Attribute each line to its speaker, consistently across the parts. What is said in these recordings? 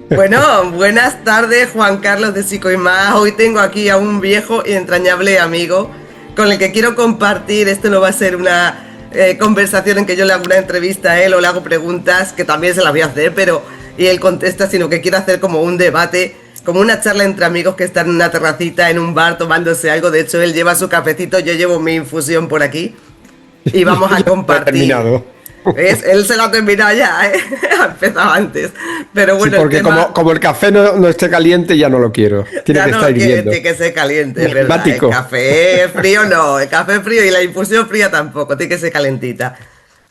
Speaker 1: Bueno, buenas tardes, Juan Carlos de Psico y Más. Hoy tengo aquí a un viejo y entrañable amigo con el que quiero compartir. Esto no va a ser una conversación en que yo le hago una entrevista a él o le hago preguntas, que también se las voy a hacer, pero y él contesta, sino que quiero hacer como un debate, como una charla entre amigos que están en una terracita, en un bar, tomándose algo. De hecho, él lleva su cafecito, yo llevo mi infusión por aquí y vamos a
Speaker 2: Ya lo he
Speaker 1: compartir.
Speaker 2: terminado.
Speaker 1: ¿Ves? Él se lo ha terminado ya, ¿eh? Ha empezado antes. Pero
Speaker 2: Sí,
Speaker 1: bueno, el
Speaker 2: porque
Speaker 1: tema
Speaker 2: como el café no esté caliente, ya no lo quiero. Tiene
Speaker 1: ya
Speaker 2: que
Speaker 1: no
Speaker 2: estar
Speaker 1: lo quiere,
Speaker 2: hirviendo.
Speaker 1: tiene que ser caliente, es verdad. El
Speaker 2: Enigmático.
Speaker 1: café frío no, el café frío y la infusión fría tampoco, tiene que ser calentita.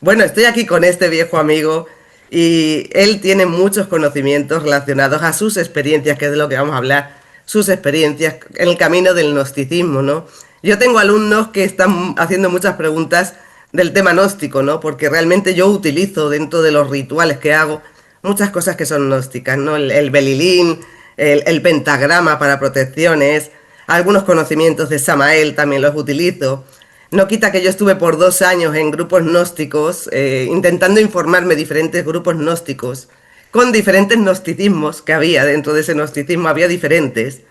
Speaker 1: Bueno, estoy aquí con este viejo amigo y él tiene muchos conocimientos relacionados a sus experiencias, que es de lo que vamos a hablar, sus experiencias en el camino del gnosticismo, ¿no? Yo tengo alumnos que están haciendo muchas preguntas del tema gnóstico, ¿no? Porque realmente yo utilizo dentro de los rituales que hago muchas cosas que son gnósticas, ¿no? El belilín, el pentagrama para protecciones, algunos conocimientos de Samael también los utilizo. No quita que yo estuve por 2 años en grupos gnósticos, intentando informarme de diferentes grupos gnósticos, con diferentes gnosticismos que había dentro de ese gnosticismo, había diferentes.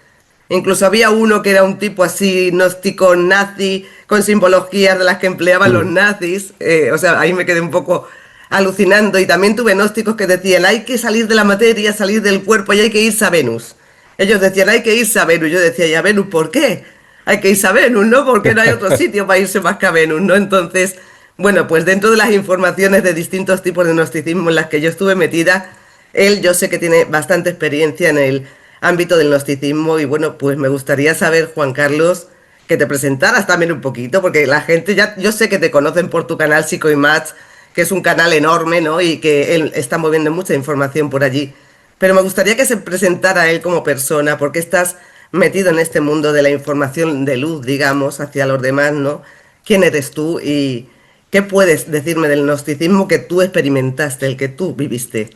Speaker 1: Incluso había uno que era un tipo así gnóstico nazi, con simbologías de las que empleaban los
Speaker 2: Mm.
Speaker 1: nazis. O sea, ahí me quedé un poco alucinando. Y también tuve gnósticos que decían, hay que salir de la materia, salir del cuerpo y hay que irse a Venus. Ellos decían, hay que irse a Venus. Yo decía, ¿y a Venus por qué? Hay que irse a Venus, ¿no? Porque no hay otro sitio para irse más que a Venus, ¿no? Entonces, bueno, pues dentro de las informaciones de distintos tipos de gnosticismo en las que yo estuve metida, él yo sé que tiene bastante experiencia en el ámbito del gnosticismo y bueno, pues me gustaría saber, Juan Carlos, que te presentaras también un poquito, porque la gente ya, yo sé que te conocen por tu canal Psico y Match, que es un canal enorme, ¿no? Y que él está moviendo mucha información por allí. Pero me gustaría que se presentara él como persona, porque estás metido en este mundo de la información de luz, digamos, hacia los demás, ¿no? ¿Quién eres tú y qué puedes decirme del gnosticismo que tú experimentaste, el que tú viviste?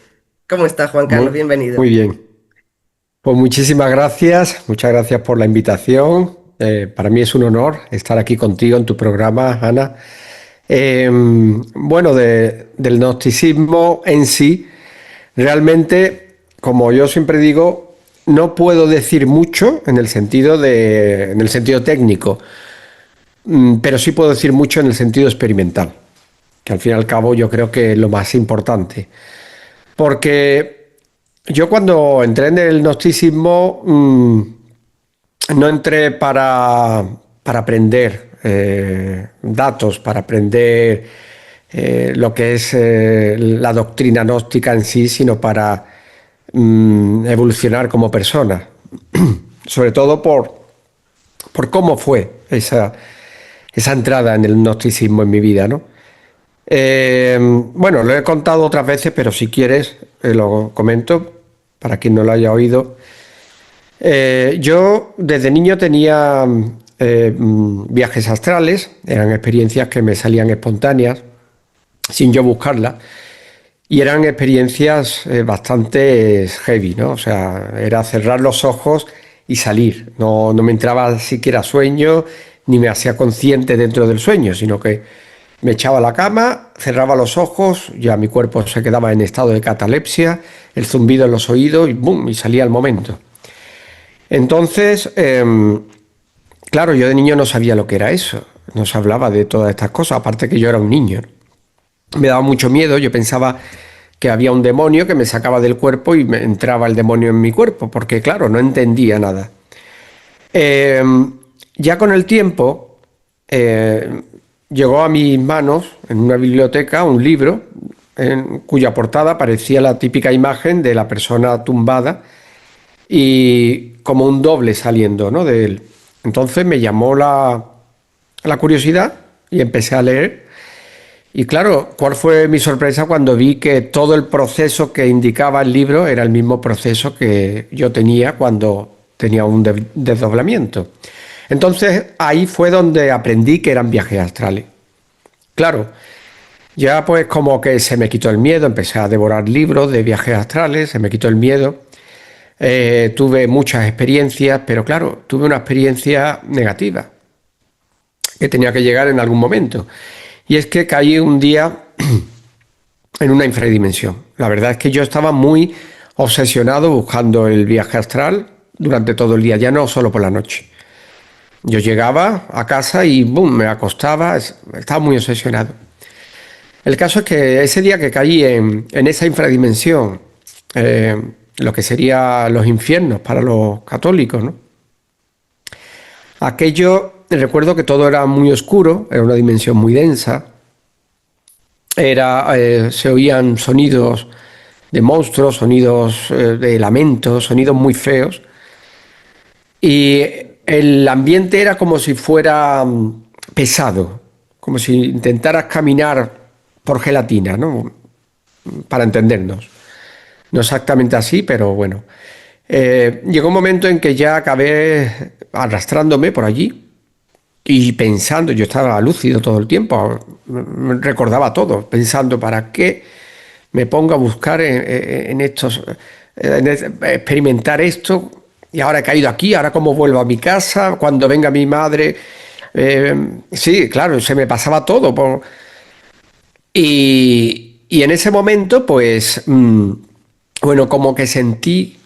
Speaker 1: ¿Cómo está, Juan Carlos?
Speaker 2: Muy,
Speaker 1: Bienvenido.
Speaker 2: muy bien. Pues muchísimas gracias. Muchas gracias por la invitación. Para mí es un honor estar aquí contigo en tu programa, Ana. Bueno, del gnosticismo en sí, realmente, como yo siempre digo, no puedo decir mucho en el sentido técnico, pero sí puedo decir mucho en el sentido experimental, que al fin y al cabo yo creo que es lo más importante. Porque yo cuando entré en el gnosticismo no entré para aprender datos, para aprender lo que es la doctrina gnóstica en sí, sino para evolucionar como persona. Sobre todo por cómo fue esa entrada en el gnosticismo en mi vida, ¿no? Bueno, lo he contado otras veces, pero si quieres, lo comento para quien no lo haya oído. Yo desde niño tenía viajes astrales, eran experiencias que me salían espontáneas, sin yo buscarlas, y eran experiencias bastante heavy, ¿no? O sea, era cerrar los ojos y salir. No me entraba siquiera sueño, ni me hacía consciente dentro del sueño, sino que me echaba a la cama, cerraba los ojos, ya mi cuerpo se quedaba en estado de catalepsia, el zumbido en los oídos y ¡bum! Y salía al momento. Entonces, claro, yo de niño no sabía lo que era eso, no se hablaba de todas estas cosas, aparte que yo era un niño. Me daba mucho miedo, yo pensaba que había un demonio que me sacaba del cuerpo y me entraba el demonio en mi cuerpo, porque claro, no entendía nada. Eh, ya con el tiempo eh, llegó a mis manos en una biblioteca un libro en cuya portada aparecía la típica imagen de la persona tumbada y como un doble saliendo, ¿no?, de él. Entonces me llamó la curiosidad y empecé a leer. Y claro, ¿cuál fue mi sorpresa cuando vi que todo el proceso que indicaba el libro era el mismo proceso que yo tenía cuando tenía un desdoblamiento? Entonces ahí fue donde aprendí que eran viajes astrales. Claro, ya pues como que se me quitó el miedo, empecé a devorar libros de viajes astrales, se me quitó el miedo. Tuve muchas experiencias, pero claro, tuve una experiencia negativa que tenía que llegar en algún momento. Y es que caí un día en una infradimensión. La verdad es que yo estaba muy obsesionado buscando el viaje astral durante todo el día, ya no solo por la noche. Yo llegaba a casa y ¡bum!, me acostaba, estaba muy obsesionado. El caso es que ese día que caí en esa infradimensión, lo que serían los infiernos para los católicos, ¿no? Aquello, recuerdo que todo era muy oscuro, era una dimensión muy densa, se oían sonidos de monstruos, sonidos de lamentos, sonidos muy feos, y el ambiente era como si fuera pesado, como si intentaras caminar por gelatina, ¿no? Para entendernos. No exactamente así, pero bueno. Llegó un momento en que ya acabé arrastrándome por allí y pensando, yo estaba lúcido todo el tiempo, recordaba todo, pensando para qué me pongo a buscar experimentar esto, y ahora he caído aquí, ahora cómo vuelvo a mi casa, cuando venga mi madre. Sí, claro, se me pasaba todo. Y en ese momento, pues, bueno, como que sentí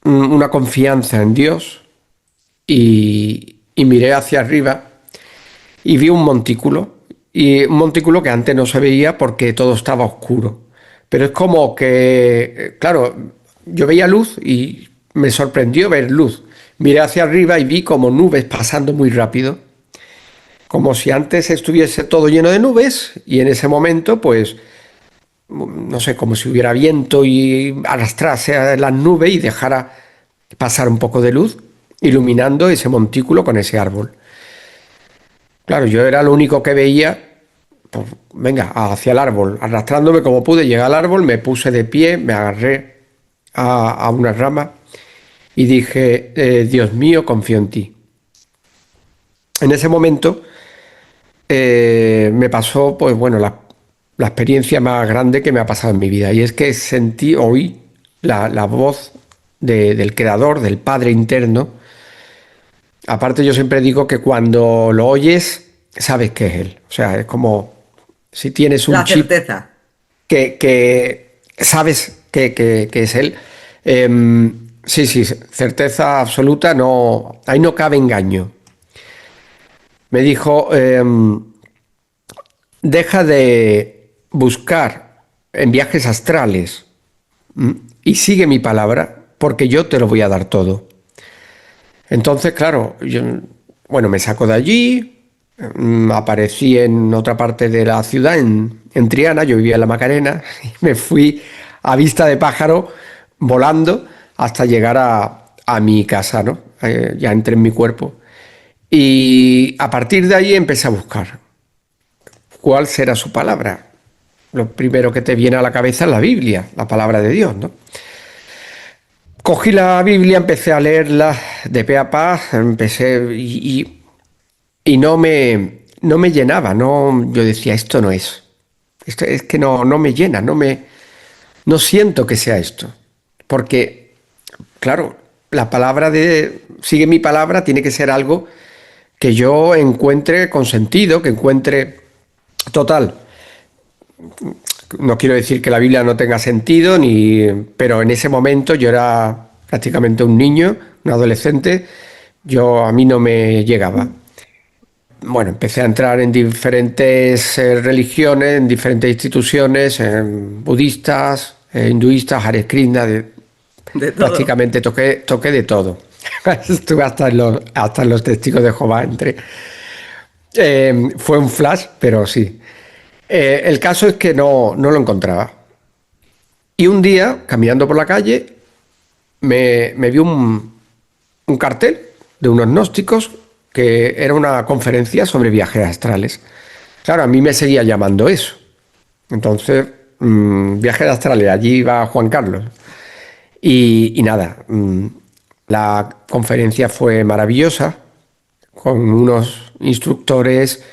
Speaker 2: una confianza en Dios y miré hacia arriba y vi un montículo que antes no se veía porque todo estaba oscuro. Pero es como que, claro, yo veía luz y me sorprendió ver luz. Miré hacia arriba y vi como nubes pasando muy rápido, como si antes estuviese todo lleno de nubes y en ese momento, pues, no sé, como si hubiera viento y arrastrase a las nubes y dejara pasar un poco de luz, iluminando ese montículo con ese árbol. Claro, yo era lo único que veía, pues venga, hacia el árbol, arrastrándome como pude, llegué al árbol, me puse de pie, me agarré a una rama y dije, Dios mío, confío en ti. En ese momento me pasó, pues bueno, la experiencia más grande que me ha pasado en mi vida, y es que oí la voz del Creador, del Padre interno. Aparte, yo siempre digo que cuando lo oyes, sabes que es Él. O sea, es como si tienes un
Speaker 1: La
Speaker 2: chip
Speaker 1: certeza.
Speaker 2: que sabes que es Él. Sí, sí, certeza absoluta, no, ahí no cabe engaño. Me dijo, deja de buscar en viajes astrales y sigue mi palabra, porque yo te lo voy a dar todo. Entonces, claro, bueno, me saco de allí, aparecí en otra parte de la ciudad, en Triana, yo vivía en La Macarena, y me fui a vista de pájaro volando hasta llegar a mi casa, ¿no? Ya entré en mi cuerpo. Y a partir de ahí empecé a buscar cuál será su palabra. Lo primero que te viene a la cabeza es la Biblia, la palabra de Dios, ¿no? Cogí la Biblia, empecé a leerla de pe a pa, y no me llenaba, no, yo decía, esto no es. Esto es que no me llena, no siento que sea esto. Porque, claro, la palabra sigue mi palabra, tiene que ser algo que yo encuentre con sentido, que encuentre total. No quiero decir que la Biblia no tenga sentido, pero en ese momento yo era prácticamente un niño, un adolescente, a mí no me llegaba. Bueno, empecé a entrar en diferentes religiones, en diferentes instituciones, budistas, hinduistas, Hare Krishna,
Speaker 1: De todo.
Speaker 2: prácticamente toqué de todo. Estuve hasta en los testigos de Jehová, entré. Fue un flash, pero sí. El caso es que no lo encontraba. Y un día, caminando por la calle, me vi un cartel de unos gnósticos que era una conferencia sobre viajes astrales. Claro, a mí me seguía llamando eso. Entonces, viajes astrales, allí iba Juan Carlos. Y nada, la conferencia fue maravillosa, con unos instructores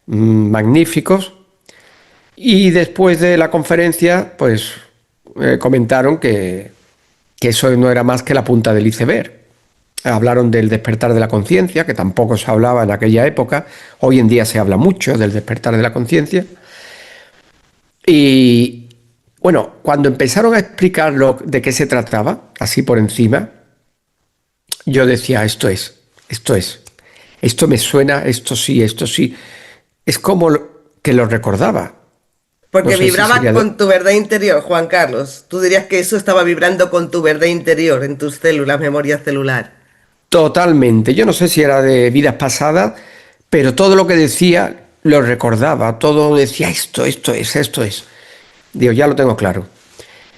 Speaker 2: magníficos. Y después de la conferencia, pues comentaron que eso no era más que la punta del iceberg. Hablaron del despertar de la conciencia, que tampoco se hablaba en aquella época. Hoy en día se habla mucho del despertar de la conciencia. Y Bueno, cuando empezaron a explicar de qué se trataba, así por encima, yo decía, esto me suena, esto sí, esto sí. Es como que lo recordaba. No
Speaker 1: Porque
Speaker 2: sé si
Speaker 1: vibraba
Speaker 2: sería
Speaker 1: con tu verdad interior, Juan Carlos. Tú dirías que eso estaba vibrando con tu verdad interior en tus células, memoria celular.
Speaker 2: totalmente. Yo no sé si era de vidas pasadas, pero todo lo que decía lo recordaba. Todo decía, esto es. Digo, ya lo tengo claro.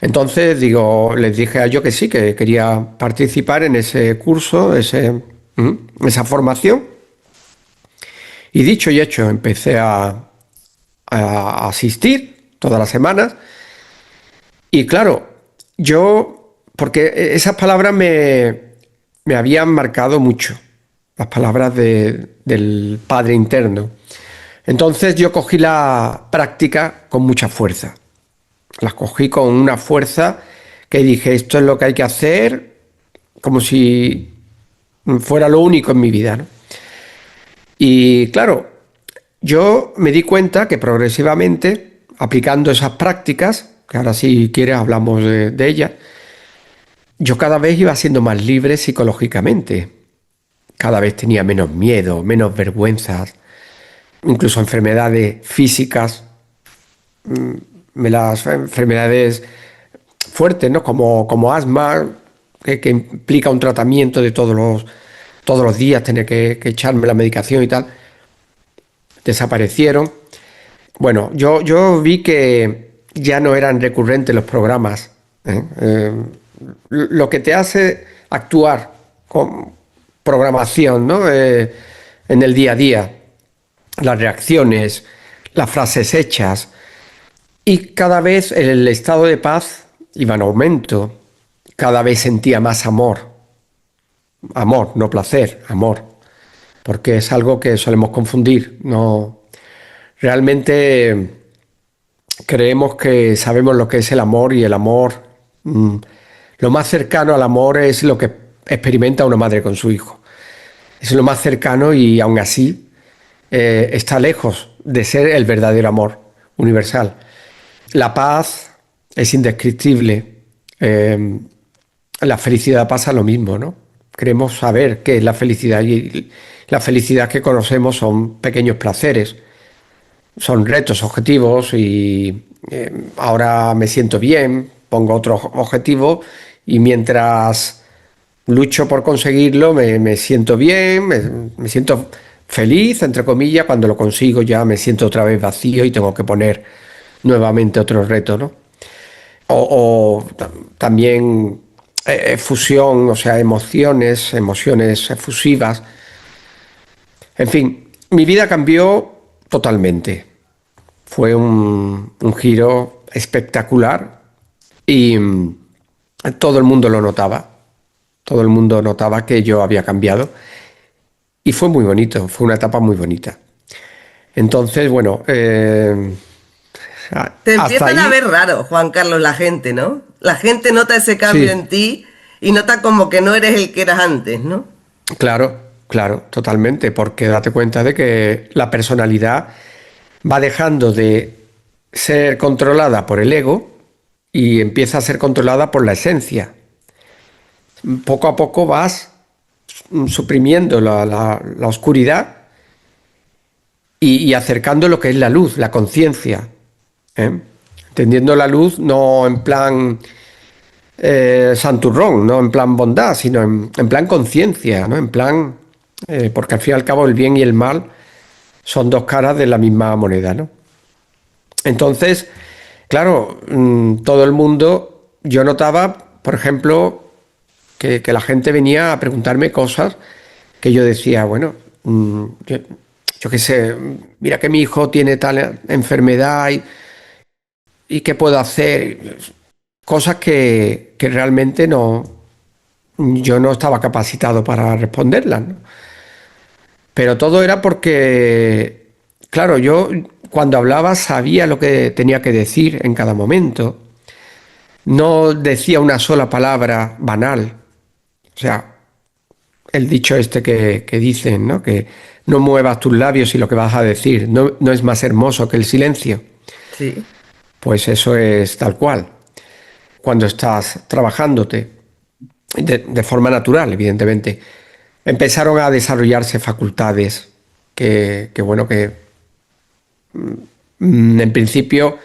Speaker 2: Entonces, les dije a yo que sí, que quería participar en ese curso, esa formación. Y dicho y hecho, empecé a asistir todas las semanas. Y claro, porque esas palabras me habían marcado mucho, las palabras del Padre interno. Entonces yo cogí la práctica con mucha fuerza. Las cogí con una fuerza que dije, esto es lo que hay que hacer, como si fuera lo único en mi vida, ¿no? Y claro, yo me di cuenta que progresivamente, aplicando esas prácticas, que ahora si quieres hablamos de ellas, yo cada vez iba siendo más libre psicológicamente. Cada vez tenía menos miedo, menos vergüenzas, incluso enfermedades físicas, las enfermedades fuertes, ¿no? Como asma, que implica un tratamiento de todos los días, tener que echarme la medicación y tal, desaparecieron. Bueno, yo vi que ya no eran recurrentes los programas, ¿eh? Lo que te hace actuar con programación, ¿no? En el día a día, las reacciones, las frases hechas, y cada vez el estado de paz iba en aumento, cada vez sentía más amor, no placer, amor, porque es algo que solemos confundir, no realmente. Creemos que sabemos lo que es el amor y el amor, lo más cercano al amor es lo que experimenta una madre con su hijo. Es lo más cercano y aún así está lejos de ser el verdadero amor universal. La paz es indescriptible. La felicidad pasa lo mismo, ¿no? Queremos saber qué es la felicidad y la felicidad que conocemos son pequeños placeres. Son retos, objetivos y ahora me siento bien, pongo otro objetivo y mientras lucho por conseguirlo me siento bien, me siento feliz, entre comillas, cuando lo consigo ya me siento otra vez vacío y tengo que poner nuevamente otro reto, ¿no? También fusión, o sea, emociones efusivas. En fin, mi vida cambió totalmente. Fue un giro espectacular y todo el mundo lo notaba. Todo el mundo notaba que yo había cambiado y fue muy bonito, fue una etapa muy bonita. Entonces, bueno,
Speaker 1: Te
Speaker 2: hasta
Speaker 1: empiezan a
Speaker 2: ahí,
Speaker 1: ver raro, Juan Carlos, la gente, ¿no? La gente nota ese cambio
Speaker 2: sí,
Speaker 1: en ti y nota como que no eres el que eras antes, ¿no?
Speaker 2: claro, totalmente, porque date cuenta de que la personalidad va dejando de ser controlada por el ego y empieza a ser controlada por la esencia. Poco a poco vas suprimiendo la oscuridad y acercando lo que es la luz, la conciencia, ¿eh? Entendiendo la luz no en plan santurrón, no en plan bondad, sino en plan conciencia, ¿no? En plan, porque al fin y al cabo el bien y el mal son dos caras de la misma moneda, ¿no? Entonces, claro, todo el mundo, yo notaba, por ejemplo, que la gente venía a preguntarme cosas que yo decía, bueno, yo qué sé, mira que mi hijo tiene tal enfermedad y qué puedo hacer. Cosas que realmente yo no estaba capacitado para responderlas, ¿no? Pero todo era porque, claro, yo cuando hablaba sabía lo que tenía que decir en cada momento. No decía una sola palabra banal. O sea, el dicho este que dicen, ¿no? Que no muevas tus labios y lo que vas a decir no es más hermoso que el silencio.
Speaker 1: Sí.
Speaker 2: Pues eso es tal cual. Cuando estás trabajándote de forma natural, evidentemente, empezaron a desarrollarse facultades bueno, que en principio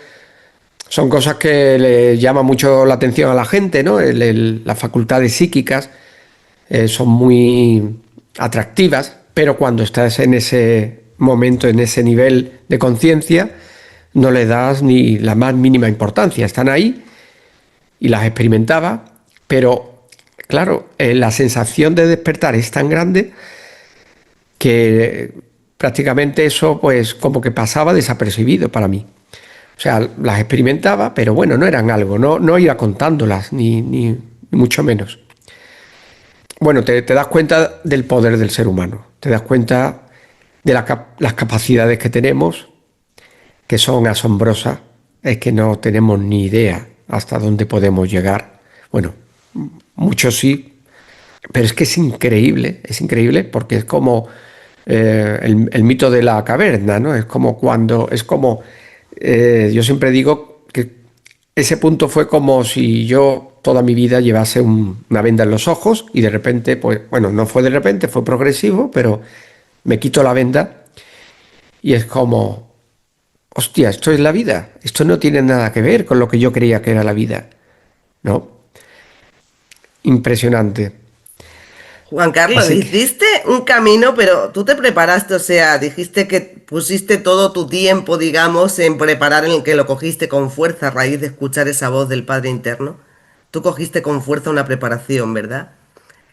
Speaker 2: son cosas que le llama mucho la atención a la gente, ¿no? Las facultades psíquicas son muy atractivas, pero cuando estás en ese momento, en ese nivel de conciencia, no le das ni la más mínima importancia. Están ahí y las experimentaba, pero claro, la sensación de despertar es tan grande que prácticamente eso pues como que pasaba desapercibido para mí. O sea, las experimentaba, pero bueno, no eran algo, no iba contándolas, ni mucho menos. Bueno, te das cuenta del poder del ser humano, te das cuenta de las capacidades que tenemos, que son asombrosas, es que no tenemos ni idea hasta dónde podemos llegar. Bueno, muchos sí, pero es que es increíble porque es como el mito de la caverna, ¿no? Yo siempre digo que ese punto fue como si yo toda mi vida llevase una venda en los ojos y de repente, pues bueno, no fue de repente, fue progresivo, pero me quito la venda y es como, hostia, esto es la vida, esto no tiene nada que ver con lo que yo creía que era la vida, ¿no? Impresionante.
Speaker 1: Juan Carlos,
Speaker 2: Así que,
Speaker 1: hiciste un camino, pero tú te preparaste, o sea, dijiste que pusiste todo tu tiempo, digamos, en preparar, en el que lo cogiste con fuerza a raíz de escuchar esa voz del Padre interno. Tú cogiste con fuerza una preparación, ¿verdad?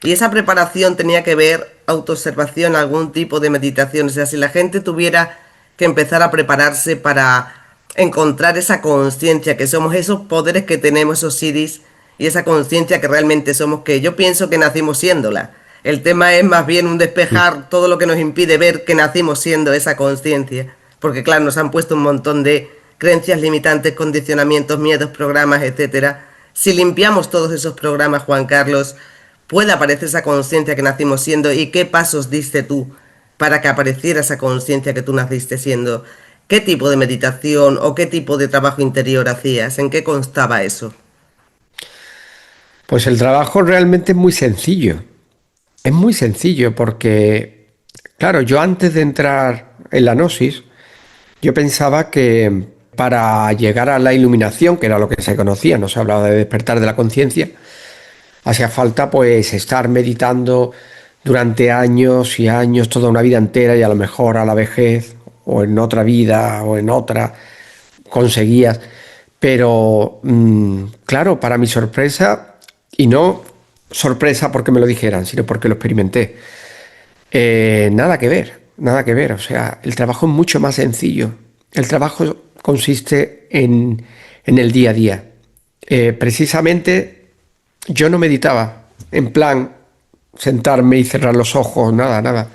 Speaker 1: Y esa preparación tenía que ver autoobservación, algún tipo de meditación. O sea, si la gente tuviera que empezar a prepararse para encontrar esa conciencia, que somos esos poderes que tenemos, esos siris, y esa conciencia que realmente somos, que yo pienso que nacimos siéndola. El tema es más bien un despejar todo lo que nos impide ver que nacimos siendo esa conciencia. Porque claro, nos han puesto un montón de creencias limitantes, condicionamientos, miedos, programas, etcétera. Si limpiamos todos esos programas, Juan Carlos, puede aparecer esa conciencia que nacimos siendo. ¿Y qué pasos diste tú para que apareciera esa conciencia que tú naciste siendo? ¿Qué tipo de meditación o qué tipo de trabajo interior hacías? ¿En qué constaba eso?
Speaker 2: pues el trabajo realmente es muy sencillo. Es muy sencillo porque, claro, yo antes de entrar en la gnosis, yo pensaba que para llegar a la iluminación, que era lo que se conocía, no se hablaba de despertar de la conciencia, hacía falta pues estar meditando durante años y años, toda una vida entera y a lo mejor a la vejez o en otra vida o en otra conseguías. Pero claro, para mi sorpresa, y no sorpresa porque me lo dijeran, sino porque lo experimenté, nada que ver, nada que ver. O sea, el trabajo es mucho más sencillo. El trabajo consiste en el día a día. Precisamente yo no meditaba en plan sentarme y cerrar los ojos, nada, nada.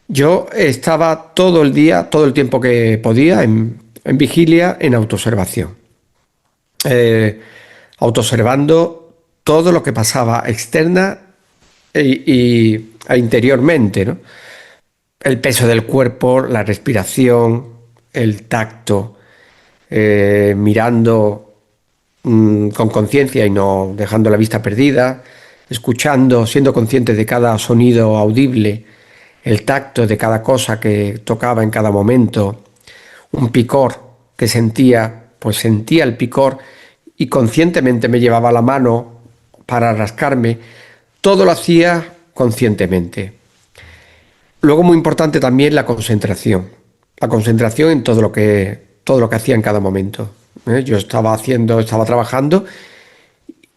Speaker 2: Yo estaba todo el día, todo el tiempo que podía, en vigilia, en autoobservación. Eh, Autoobservando todo lo que pasaba externa e interiormente, ¿no? El peso del cuerpo, la respiración, el tacto, mirando con conciencia y no dejando la vista perdida, escuchando, siendo consciente de cada sonido audible, el tacto de cada cosa que tocaba en cada momento, un picor que sentía, pues sentía el picor y conscientemente me llevaba la mano para rascarme, todo lo hacía conscientemente. Luego muy importante también la concentración en todo lo que hacía en cada momento. Yo estaba trabajando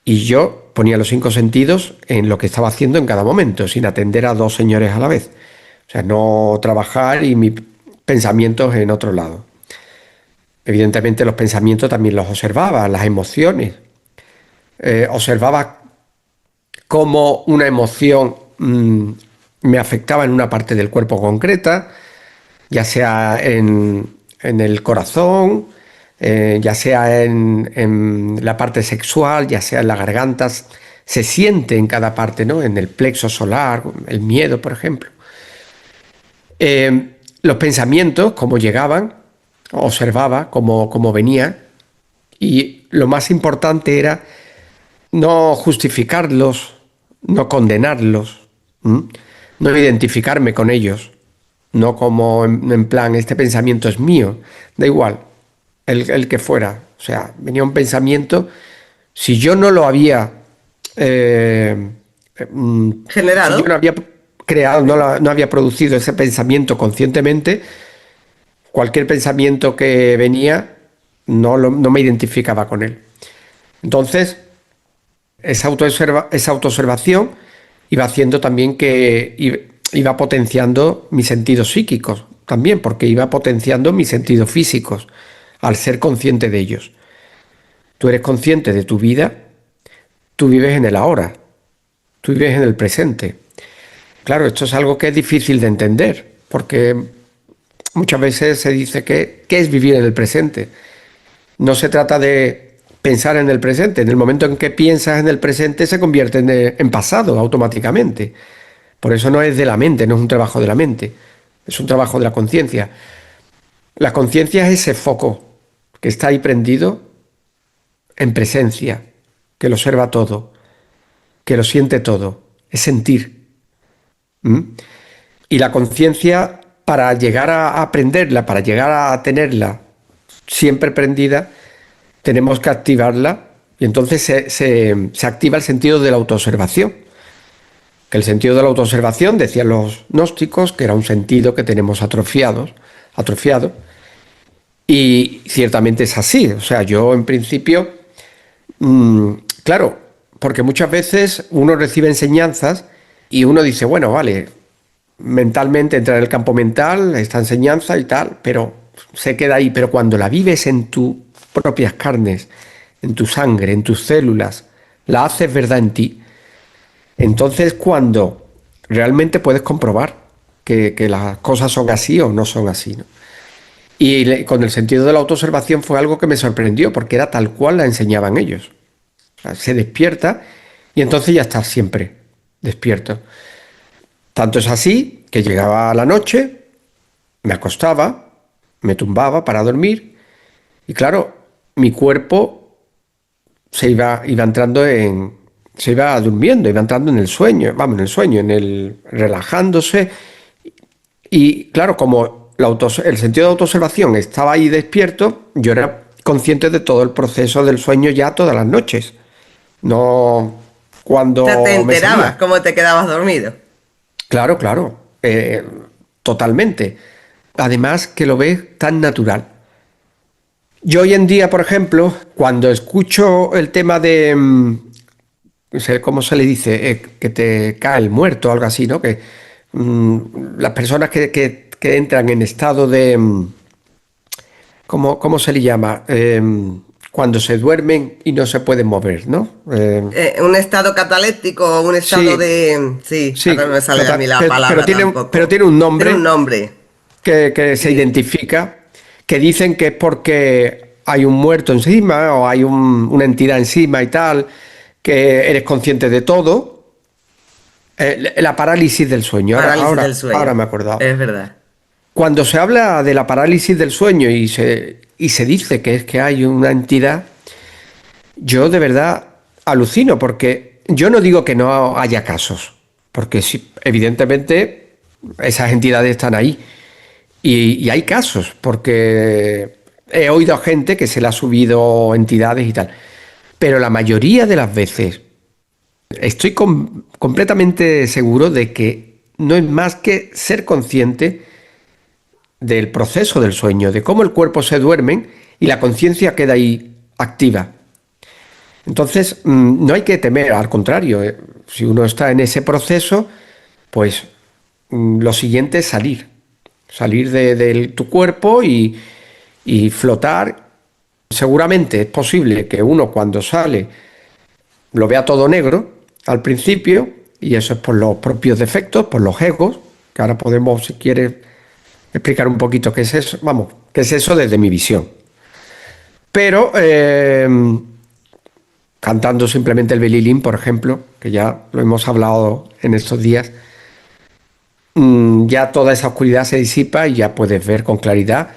Speaker 2: y yo ponía los 5 sentidos en lo que estaba haciendo en cada momento, sin atender a 2 señores a la vez. O sea, no trabajar y mis pensamientos en otro lado. Evidentemente los pensamientos también los observaba, las emociones. Observaba cómo una emoción me afectaba en una parte del cuerpo concreta, ya sea en el corazón, ya sea en la parte sexual, ya sea en la garganta, se siente en cada parte, ¿no? En el plexo solar, el miedo, por ejemplo. Los pensamientos, cómo llegaban, observaba cómo venían, Y lo más importante era no justificarlos, no condenarlos, ¿m? No identificarme con ellos, no como en plan, este pensamiento es mío, da igual, el que fuera. O sea, venía un pensamiento, si yo no lo había, eh, si yo
Speaker 1: Generado.
Speaker 2: no había creado, no había producido ese pensamiento conscientemente, cualquier pensamiento que venía no me identificaba con él. Entonces, esa autoobservación iba haciendo también que iba potenciando mis sentidos psíquicos también, porque iba potenciando mis sentidos físicos al ser consciente de ellos. Tú eres consciente de tu vida, tú vives en el ahora, tú vives en el presente. Claro, esto es algo que es difícil de entender, porque muchas veces se dice que ¿qué es vivir en el presente? No se trata de pensar en el presente. En el momento en que piensas en el presente se convierte en pasado automáticamente. Por eso no es de la mente, no es un trabajo de la mente, es un trabajo de la conciencia. La conciencia es ese foco que está ahí prendido en presencia, que lo observa todo, que lo siente todo, es sentir. ¿Mm? Y la conciencia, para llegar a aprenderla, para llegar a tenerla siempre prendida, tenemos que activarla y entonces se activa el sentido de la autoobservación. Que el sentido de la autoobservación, decían los gnósticos, que era un sentido que tenemos atrofiado, y ciertamente es así. O sea, yo en principio, claro, porque muchas veces uno recibe enseñanzas y uno dice, bueno, vale, mentalmente entra en el campo mental, esta enseñanza y tal, pero se queda ahí. Pero cuando la vives en tus propias carnes, en tu sangre, en tus células, la haces verdad en ti, entonces cuando realmente puedes comprobar que las cosas son así o no son así, ¿no? Y con el sentido de la autoobservación fue algo que me sorprendió, porque era tal cual la enseñaban ellos. O sea, se despierta y entonces ya estás siempre despierto. Tanto es así que llegaba la noche, me acostaba, me tumbaba para dormir y claro, mi cuerpo se iba durmiendo, iba entrando en el sueño, vamos, en el sueño, relajándose. Y claro, como el sentido de autoobservación estaba ahí despierto, yo era consciente de todo el proceso del sueño ya todas las noches, no
Speaker 1: O sea, te
Speaker 2: cuando me
Speaker 1: enterabas
Speaker 2: salía.
Speaker 1: cómo te quedabas dormido.
Speaker 2: Claro, claro, totalmente. Además que lo ves tan natural. Yo hoy en día, por ejemplo, cuando escucho el tema de, no sé cómo se le dice, que te cae el muerto o algo así, ¿no? Que las personas que entran en estado de, ¿cómo se le llama? Cuando se duermen y no se pueden mover, ¿no?
Speaker 1: Un estado cataléptico, un estado
Speaker 2: Sí,
Speaker 1: de... Sí, ahora no me
Speaker 2: sí,
Speaker 1: sale a mí la palabra
Speaker 2: pero
Speaker 1: tampoco.
Speaker 2: tiene un
Speaker 1: Tiene un
Speaker 2: nombre
Speaker 1: nombre.
Speaker 2: que se
Speaker 1: Sí.
Speaker 2: identifica, que dicen que es porque hay un muerto encima o hay una entidad encima y tal, que eres consciente de todo. La parálisis del sueño,
Speaker 1: Parálisis del
Speaker 2: ahora
Speaker 1: sueño.
Speaker 2: me he acordado.
Speaker 1: Es verdad.
Speaker 2: Cuando se habla de la parálisis del sueño y se dice que es que hay una entidad, yo de verdad alucino, porque yo no digo que no haya casos, porque sí, evidentemente esas entidades están ahí. Y hay casos, porque he oído a gente que se le ha subido entidades y tal. Pero la mayoría de las veces estoy completamente seguro de que no es más que ser consciente del proceso del sueño, de cómo el cuerpo se duerme y la conciencia queda ahí activa. Entonces, no hay que temer, al contrario, si uno está en ese proceso, pues lo siguiente es salir de tu cuerpo y flotar. Seguramente es posible que uno cuando sale lo vea todo negro al principio, y eso es por los propios defectos, por los egos, que ahora podemos, si quieres, explicar un poquito qué es eso, vamos, qué es eso desde mi visión. Pero cantando simplemente el Belilín, por ejemplo, que ya lo hemos hablado en estos días, ya toda esa oscuridad se disipa y ya puedes ver con claridad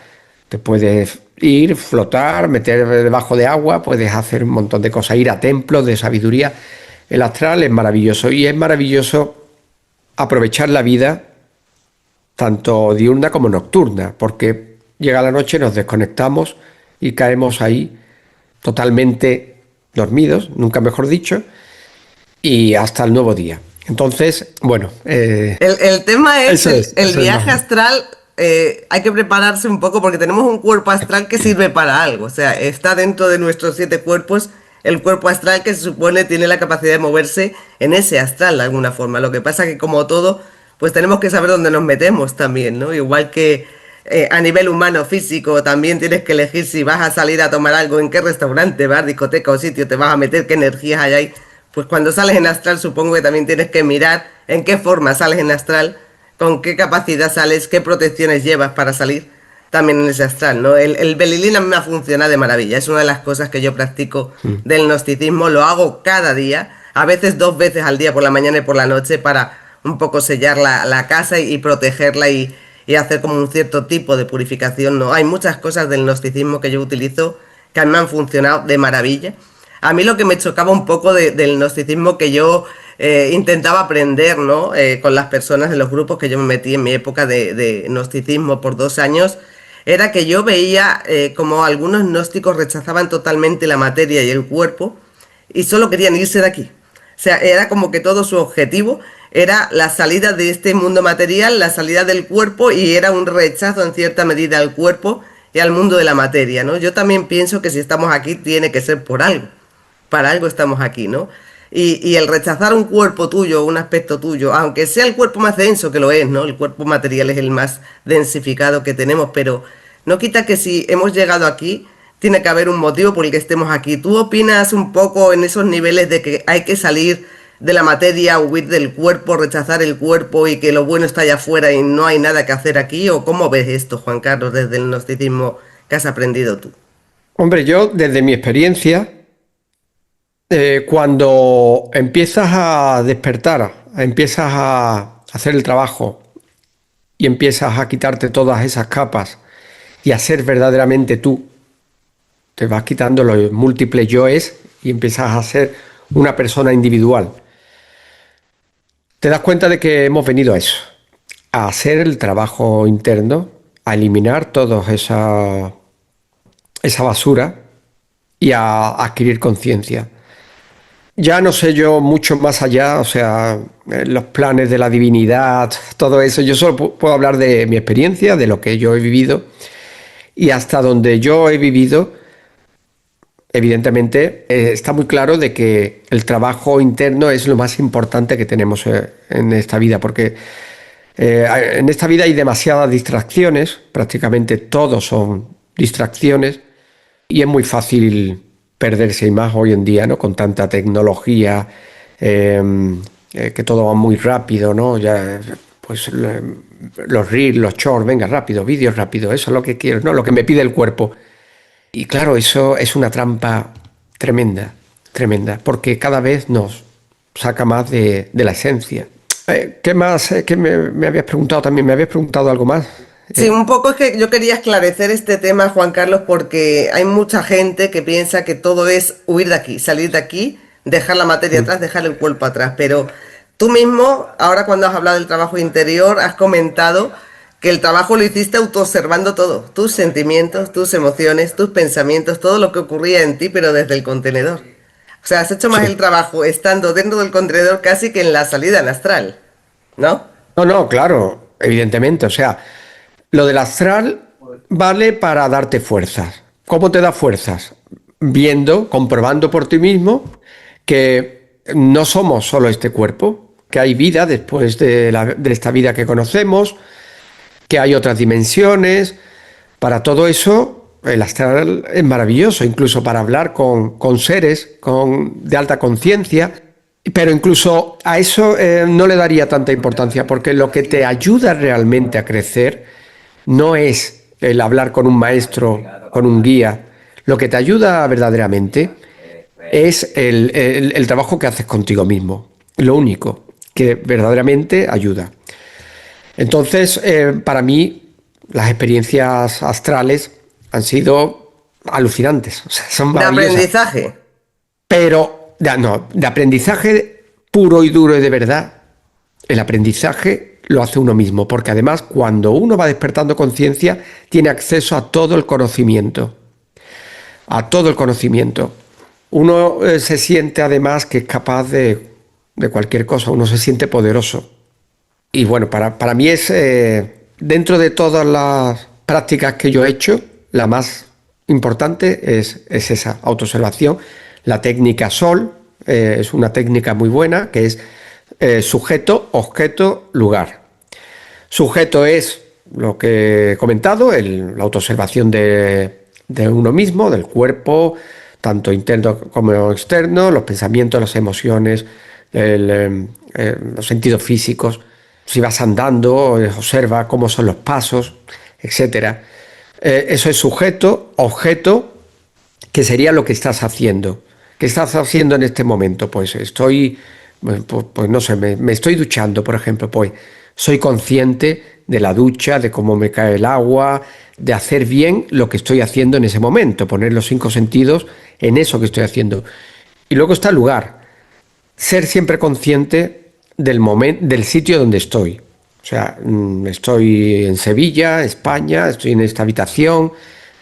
Speaker 2: Te puedes ir, flotar, meter debajo de agua, puedes hacer un montón de cosas, ir a templos de sabiduría. El astral es maravilloso y es maravilloso aprovechar la vida tanto diurna como nocturna, porque llega la noche, nos desconectamos y caemos ahí totalmente dormidos, nunca mejor dicho, y hasta el nuevo día. Entonces, bueno,
Speaker 1: El tema es
Speaker 2: eso es,
Speaker 1: el
Speaker 2: eso es
Speaker 1: viaje
Speaker 2: más.
Speaker 1: astral. Hay que prepararse un poco porque tenemos un cuerpo astral que sirve para algo. O sea, está dentro de nuestros 7 cuerpos el cuerpo astral que se supone tiene la capacidad de moverse en ese astral de alguna forma. Lo que pasa que como todo, pues tenemos que saber dónde nos metemos también, ¿no? Igual que a nivel humano, físico, también tienes que elegir si vas a salir a tomar algo, en qué restaurante, bar, discoteca o sitio te vas a meter, qué energías hay ahí. Pues cuando sales en astral supongo que también tienes que mirar en qué forma sales en astral, con qué capacidad sales, qué protecciones llevas para salir también en ese astral, ¿no? El Belilín a mí me ha funcionado de maravilla, es una de las cosas que yo practico del gnosticismo, lo hago cada día, a veces 2 veces al día, por la mañana y por la noche, para un poco sellar la casa y protegerla y hacer como un cierto tipo de purificación, ¿no? Hay muchas cosas del gnosticismo que yo utilizo que a mí me han funcionado de maravilla. A mí lo que me chocaba un poco del gnosticismo que yo intentaba aprender, ¿no? Con las personas en los grupos que yo me metí en mi época de gnosticismo por 2 años, era que yo veía como algunos gnósticos rechazaban totalmente la materia y el cuerpo y solo querían irse de aquí. O sea, era como que todo su objetivo era la salida de este mundo material, la salida del cuerpo y era un rechazo en cierta medida al cuerpo y al mundo de la materia, ¿no? Yo también pienso que si estamos aquí tiene que ser por algo, para algo estamos aquí, ¿no? Y el rechazar un cuerpo tuyo, un aspecto tuyo, aunque sea el cuerpo más denso que lo es, ¿no? El cuerpo material es el más densificado que tenemos, pero no quita que si hemos llegado aquí, tiene que haber un motivo por el que estemos aquí. ¿Tú opinas un poco en esos niveles de que hay que salir de la materia, huir del cuerpo, rechazar el cuerpo y que lo bueno está allá afuera y no hay nada que hacer aquí? ¿O cómo ves esto, Juan Carlos, desde el gnosticismo que has aprendido tú?
Speaker 2: Hombre, yo desde mi experiencia, cuando empiezas a despertar, empiezas a hacer el trabajo y empiezas a quitarte todas esas capas y a ser verdaderamente tú, te vas quitando los múltiples yoes y empiezas a ser una persona individual. Te das cuenta de que hemos venido a eso, a hacer el trabajo interno, a eliminar toda esa basura y a adquirir conciencia. Ya no sé yo mucho más allá, o sea, los planes de la divinidad, todo eso. Yo solo puedo hablar de mi experiencia, de lo que yo he vivido y hasta donde yo he vivido. Evidentemente, está muy claro de que el trabajo interno es lo más importante que tenemos en esta vida, porque en esta vida hay demasiadas distracciones, prácticamente todos son distracciones, y es muy fácil perderse, y más hoy en día, ¿no? Con tanta tecnología, que todo va muy rápido, ¿no? Ya, pues los reels, los shorts, venga, rápido, vídeos rápido, eso es lo que quiero, ¿no? Lo que me pide el cuerpo. Y claro, eso es una trampa tremenda, tremenda, porque cada vez nos saca más de la esencia. ¿Qué más? ¿Qué me habías preguntado también? ¿Me habías preguntado algo más?
Speaker 1: Sí, un poco es que yo quería esclarecer este tema, Juan Carlos, porque hay mucha gente que piensa que todo es huir de aquí, salir de aquí, dejar la materia atrás, dejar el cuerpo atrás. Pero tú mismo, ahora cuando has hablado del trabajo interior, has comentado que el trabajo lo hiciste autoobservando todo, tus sentimientos, tus emociones, tus pensamientos, todo lo que ocurría en ti, pero desde el contenedor. O sea, has hecho más el
Speaker 2: Sí.
Speaker 1: trabajo estando dentro del contenedor casi que en la salida en astral, ¿no?
Speaker 2: No, no, claro, evidentemente. O sea, lo del astral vale para darte fuerzas. ¿Cómo te da fuerzas? Viendo, comprobando por ti mismo que no somos solo este cuerpo, que hay vida después de esta vida que conocemos, que hay otras dimensiones. Para todo eso, el astral es maravilloso, incluso para hablar con seres de alta conciencia, pero incluso a eso no le daría tanta importancia, porque lo que te ayuda realmente a crecer no es el hablar con un maestro, con un guía. Lo que te ayuda verdaderamente es el trabajo que haces contigo mismo, lo único que verdaderamente ayuda. Entonces, para mí, las experiencias astrales han sido alucinantes, o sea, son
Speaker 1: De
Speaker 2: maravillosas.
Speaker 1: aprendizaje.
Speaker 2: Pero, no, de aprendizaje puro y duro y de verdad, el aprendizaje lo hace uno mismo, porque además cuando uno va despertando conciencia, tiene acceso a todo el conocimiento. A todo el conocimiento. Uno se siente además que es capaz de cualquier cosa, uno se siente poderoso. Y bueno, para mí es, dentro de todas las prácticas que yo he hecho, la más importante es esa autoobservación. La técnica SOL es una técnica muy buena, que es sujeto, objeto, lugar. Sujeto es lo que he comentado, la autoobservación de uno mismo, del cuerpo, tanto interno como externo, los pensamientos, las emociones, los sentidos físicos. Si vas andando, observa cómo son los pasos, etcétera. Eso es sujeto, objeto, que sería lo que estás haciendo. ¿Qué estás haciendo en este momento? Pues estoy, pues no sé, me estoy duchando, por ejemplo, pues soy consciente de la ducha, de cómo me cae el agua, de hacer bien lo que estoy haciendo en ese momento, poner los 5 sentidos en eso que estoy haciendo. Y luego está el lugar, ser siempre consciente del momento, del sitio donde estoy. O sea, estoy en Sevilla, España, estoy en esta habitación.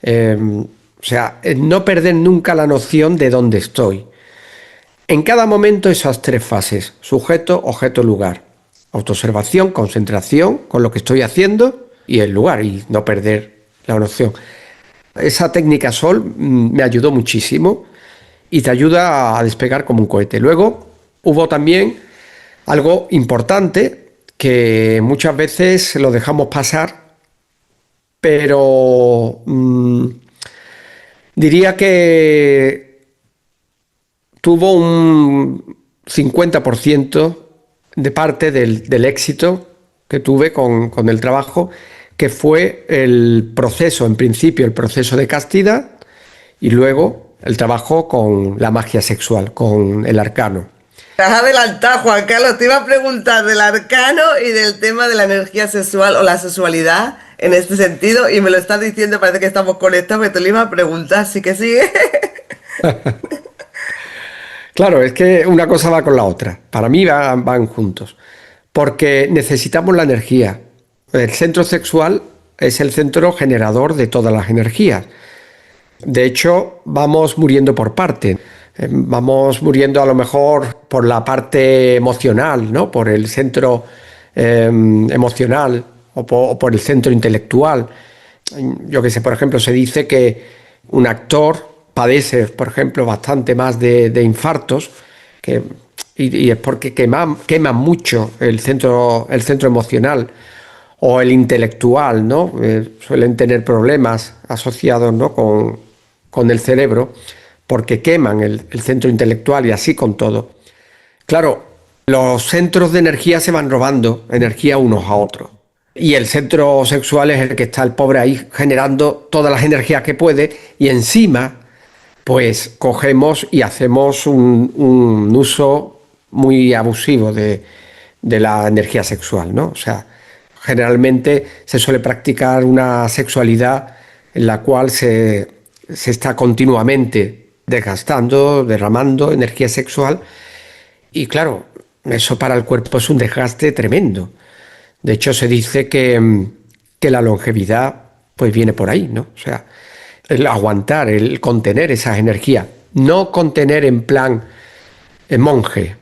Speaker 2: O sea, no perder nunca la noción de dónde estoy. En cada momento esas 3 fases, sujeto, objeto, lugar. Autoobservación, concentración con lo que estoy haciendo y el lugar, y no perder la noción. Esa técnica SOL me ayudó muchísimo y te ayuda a despegar como un cohete. Luego hubo también algo importante que muchas veces lo dejamos pasar, pero diría que tuvo un 50% de parte del éxito que tuve con el trabajo, que fue el proceso, en principio el proceso de castidad y luego el trabajo con la magia sexual, con el arcano.
Speaker 1: Te has adelantado, Juan Carlos. Te iba a preguntar del arcano y del tema de la energía sexual o la sexualidad en este sentido, y me lo estás diciendo, parece que estamos conectados, pero te lo iba a preguntar, sí que sí.
Speaker 2: Claro, es que una cosa va con la otra. Para mí van juntos. Porque necesitamos la energía. El centro sexual es el centro generador de todas las energías. De hecho, vamos muriendo por parte. Vamos muriendo a lo mejor por la parte emocional, ¿no? Por el centro emocional o por el centro intelectual. Yo que sé, por ejemplo, se dice que un actor padece, por ejemplo, bastante más de infartos, y es porque quema mucho el centro emocional o el intelectual, ¿no? Suelen tener problemas asociados, ¿no? con el cerebro, porque queman el centro intelectual y así con todo. Claro, los centros de energía se van robando energía unos a otros. Y el centro sexual es el que está el pobre ahí generando todas las energías que puede, y encima pues cogemos y hacemos un uso muy abusivo de la energía sexual, ¿no? O sea, generalmente se suele practicar una sexualidad en la cual se está continuamente desgastando, derramando energía sexual, y claro, eso para el cuerpo es un desgaste tremendo. De hecho, se dice que la longevidad pues viene por ahí, ¿no? O sea, el aguantar, el contener esas energías, no contener en plan monje,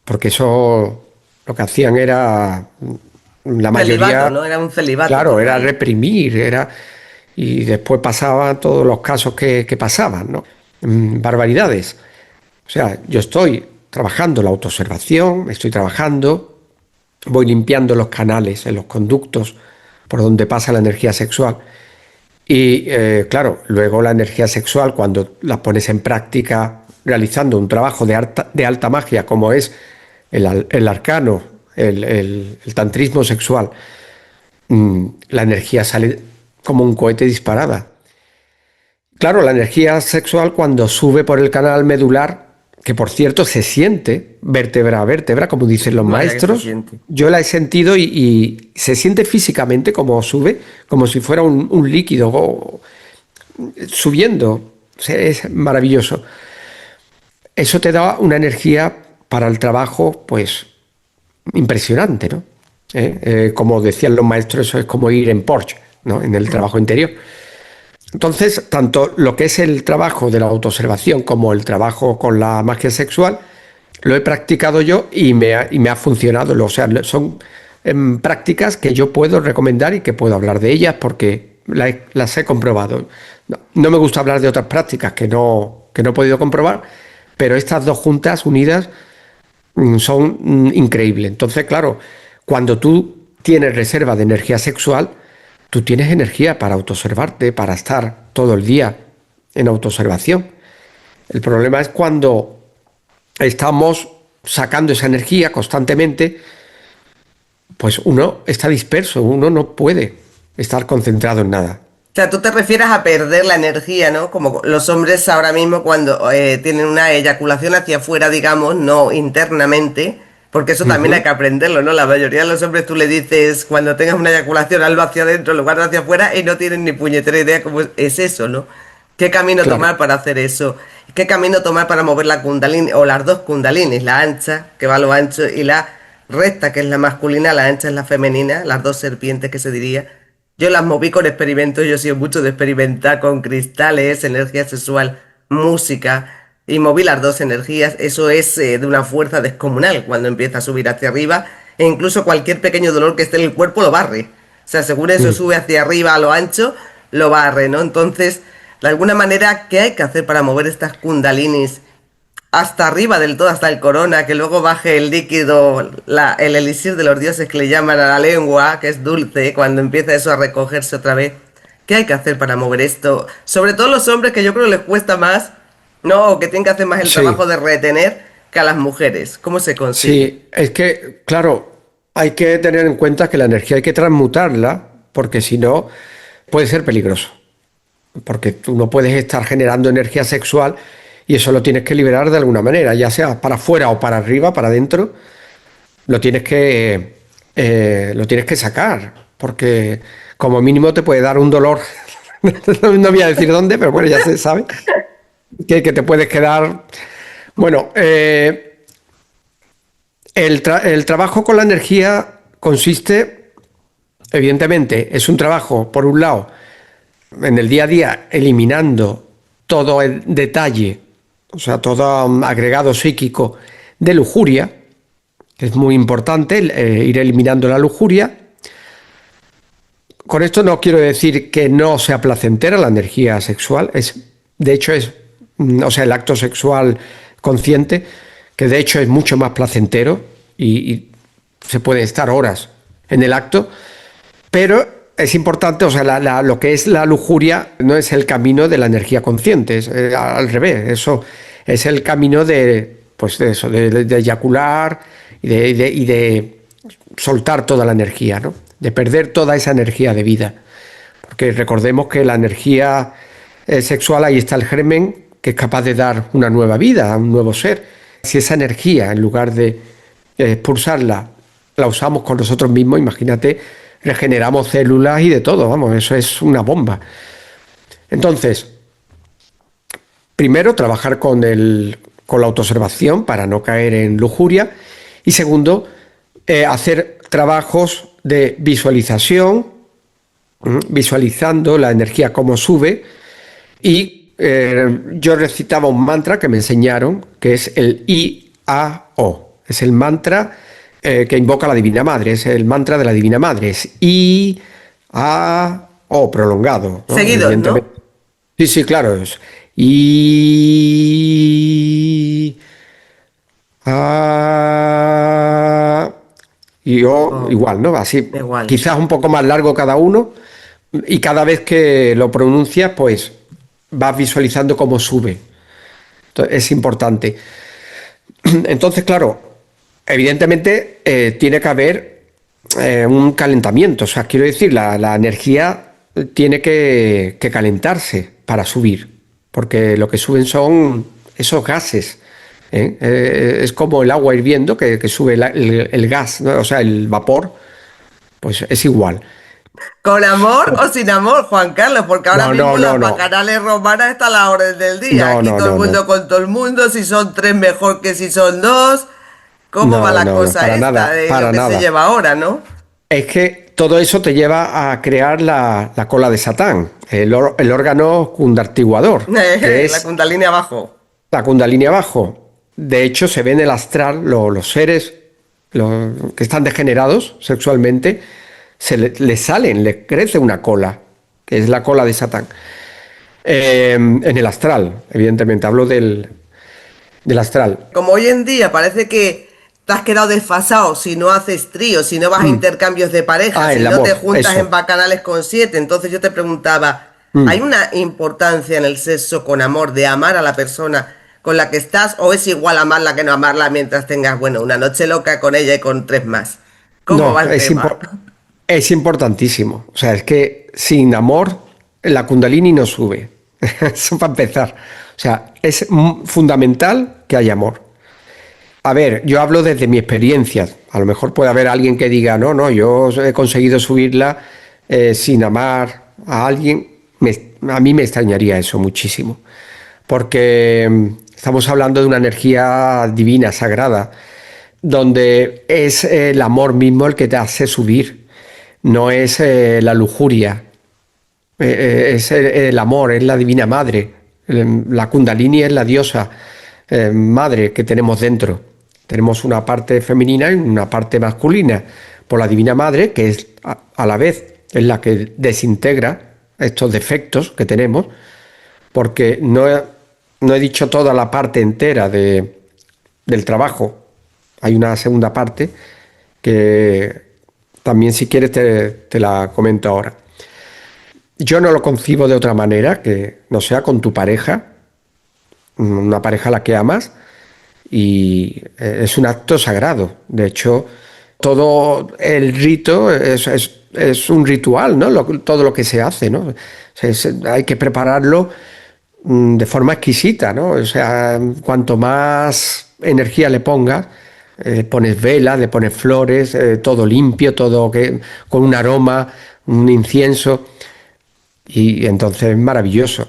Speaker 2: porque eso lo que hacían era la mayoría,
Speaker 1: Celibato, ¿no? Era un celibato.
Speaker 2: claro, era reprimir, y después pasaban todos los casos que pasaban, ¿no? Barbaridades. O sea, yo estoy trabajando la autoobservación, estoy trabajando, voy limpiando los canales, en los conductos por donde pasa la energía sexual. Y claro, luego la energía sexual, cuando la pones en práctica realizando un trabajo de alta magia, como es el arcano, el tantrismo sexual, la energía sale como un cohete disparada. Claro, la energía sexual, cuando sube por el canal medular, que por cierto se siente vértebra a vértebra, como dicen los
Speaker 1: Vaya que se
Speaker 2: maestros.
Speaker 1: siente.
Speaker 2: Yo la he sentido y se siente físicamente como sube, como si fuera un líquido subiendo. O sea, es maravilloso. Eso te da una energía para el trabajo, pues, impresionante, ¿no? Como decían los maestros, eso es como ir en Porsche, ¿no? En el trabajo interior. Entonces, tanto lo que es el trabajo de la autoobservación como el trabajo con la magia sexual, lo he practicado yo y me ha funcionado. O sea, son prácticas que yo puedo recomendar y que puedo hablar de ellas porque las he comprobado. No me gusta hablar de otras prácticas que no he podido comprobar, pero estas dos juntas, unidas, son increíbles. Entonces, claro, cuando tú tienes reserva de energía sexual, tú tienes energía para autoobservarte, para estar todo el día en autoobservación. El problema es cuando estamos sacando esa energía constantemente, pues uno está disperso, uno no puede estar concentrado en nada.
Speaker 1: O sea, tú te refieres a perder la energía, ¿no? Como los hombres ahora mismo cuando tienen una eyaculación hacia afuera, digamos, no internamente, porque eso también hay que aprenderlo, ¿no? La mayoría de los hombres tú le dices, cuando tengas una eyaculación, hazlo hacia adentro en lugar de hacia afuera y no tienen ni puñetera idea cómo es eso, ¿no? ¿Qué camino
Speaker 2: Claro.
Speaker 1: tomar para hacer eso? ¿Qué camino tomar para mover la kundalini o las dos kundalinis, la ancha, que va a lo ancho, y la recta, que es la masculina, la ancha es la femenina, las dos serpientes que se diría? Yo las moví con experimentos, yo he sido mucho de experimentar con cristales, energía sexual, música, y moví las dos energías. Eso es de una fuerza descomunal cuando empieza a subir hacia arriba, e incluso cualquier pequeño dolor que esté en el cuerpo lo barre. O sea, según eso sube hacia arriba a lo ancho, lo barre, ¿no? Entonces, de alguna manera, ¿qué hay que hacer para mover estas kundalinis hasta arriba del todo, hasta el corona, que luego baje el líquido, el elixir de los dioses que le llaman a la lengua, que es dulce, cuando empieza eso a recogerse otra vez? ¿Qué hay que hacer para mover esto? Sobre todo los hombres, que yo creo que les cuesta más, ¿no? O que tienen que hacer más el
Speaker 2: Sí,
Speaker 1: trabajo de retener que a las mujeres. ¿Cómo se consigue?
Speaker 2: sí, es que, claro, hay que tener en cuenta que la energía hay que transmutarla, porque si no, puede ser peligroso. Porque tú no puedes estar generando energía sexual y eso lo tienes que liberar de alguna manera, ya sea para afuera o para arriba, para adentro, lo tienes que sacar, porque como mínimo te puede dar un dolor, no voy a decir dónde, pero bueno, ya se sabe, que te puedes quedar. Bueno, el trabajo con la energía consiste, evidentemente, es un trabajo, por un lado, en el día a día, eliminando todo el detalle, o sea, todo agregado psíquico de lujuria, que es muy importante, ir eliminando la lujuria. Con esto no quiero decir que no sea placentera la energía sexual, de hecho o sea, el acto sexual consciente, que de hecho es mucho más placentero y se puede estar horas en el acto, pero es importante, o sea, lo que es la lujuria no es el camino de la energía consciente, es al revés, eso es el camino pues de eso, de eyacular y de soltar toda la energía, ¿no? De perder toda esa energía de vida. Porque recordemos que la energía sexual, ahí está el germen que es capaz de dar una nueva vida a un nuevo ser. Si esa energía, en lugar de expulsarla, la usamos con nosotros mismos, imagínate, regeneramos células y de todo, vamos, eso es una bomba. Entonces, primero, trabajar con la autoobservación para no caer en lujuria. Y segundo, hacer trabajos de visualización, visualizando la energía cómo sube. Y yo recitaba un mantra que me enseñaron, que es el I-A-O. Es el mantra que invoca a la Divina Madre, es el mantra de la Divina Madre. Es I-A-O, prolongado, ¿no?
Speaker 1: Seguidos, ¿no?
Speaker 2: Evidentemente. Sí, sí, claro. Es I... A... Y yo
Speaker 1: Oh,
Speaker 2: igual, ¿no? Así,
Speaker 1: igual.
Speaker 2: quizás un poco más largo cada uno, y cada vez que lo pronuncias, pues vas visualizando cómo sube. Entonces, es importante. Entonces, claro, evidentemente tiene que haber un calentamiento. O sea, quiero decir, la energía tiene que calentarse para subir, porque lo que suben son esos gases Es como el agua hirviendo que sube el gas, ¿no? O sea, el vapor, pues es igual.
Speaker 1: ¿Con amor o sin amor, Juan Carlos? Porque ahora
Speaker 2: No,
Speaker 1: mismo
Speaker 2: no, no,
Speaker 1: las
Speaker 2: no.
Speaker 1: bacanales romanas están a la orden del día.
Speaker 2: No,
Speaker 1: Aquí
Speaker 2: no,
Speaker 1: todo el
Speaker 2: no, no.
Speaker 1: mundo con todo el mundo, si son tres mejor que si son dos. ¿Cómo va
Speaker 2: No,
Speaker 1: la
Speaker 2: no, no,
Speaker 1: cosa
Speaker 2: para
Speaker 1: esta
Speaker 2: nada,
Speaker 1: de lo
Speaker 2: para
Speaker 1: que se
Speaker 2: nada.
Speaker 1: lleva ahora, no?
Speaker 2: Es que todo eso te lleva a crear la cola de Satán, el órgano cundartiguador, que
Speaker 1: La
Speaker 2: es
Speaker 1: Kundalini abajo.
Speaker 2: la Kundalini abajo. De hecho, se ve en el astral los seres que están degenerados sexualmente, les salen, les crece una cola, que es la cola de Satán. En el astral, evidentemente, hablo del astral.
Speaker 1: Como hoy en día parece que te has quedado desfasado si no haces tríos, si no vas a intercambios de pareja,
Speaker 2: Ah,
Speaker 1: si
Speaker 2: el
Speaker 1: no te
Speaker 2: amor,
Speaker 1: juntas en
Speaker 2: eso.
Speaker 1: bacanales con siete. Entonces yo te preguntaba, ¿hay
Speaker 2: Mm.
Speaker 1: una importancia en el sexo con amor de amar a la persona con la que estás o es igual amarla que no amarla mientras tengas, bueno, una noche loca con ella y con tres más? ¿Cómo
Speaker 2: No,
Speaker 1: va el tema?
Speaker 2: es importantísimo. O sea, es que sin amor la Kundalini no sube. Eso para empezar. O sea, es fundamental que haya amor. A ver, yo hablo desde mi experiencia. A lo mejor puede haber alguien que diga, no, no, yo he conseguido subirla sin amar a alguien. A mí me extrañaría eso muchísimo. Porque estamos hablando de una energía divina, sagrada, donde es el amor mismo el que te hace subir, no es la lujuria, es el amor, es la divina madre, la Kundalini es la diosa madre que tenemos dentro. Tenemos una parte femenina y una parte masculina, por la divina madre, que es a la vez es la que desintegra estos defectos que tenemos, porque no he dicho toda la parte entera del trabajo. Hay una segunda parte que también si quieres te la comento ahora. Yo no lo concibo de otra manera que no sea con tu pareja, una pareja a la que amas, y es un acto sagrado. De hecho, todo el rito es un ritual, ¿no? Todo lo que se hace, ¿no? Hay que prepararlo de forma exquisita, ¿no? O sea, cuanto más energía le pongas, pones velas, le pones flores, todo limpio, todo con un aroma, un incienso, y entonces es maravilloso.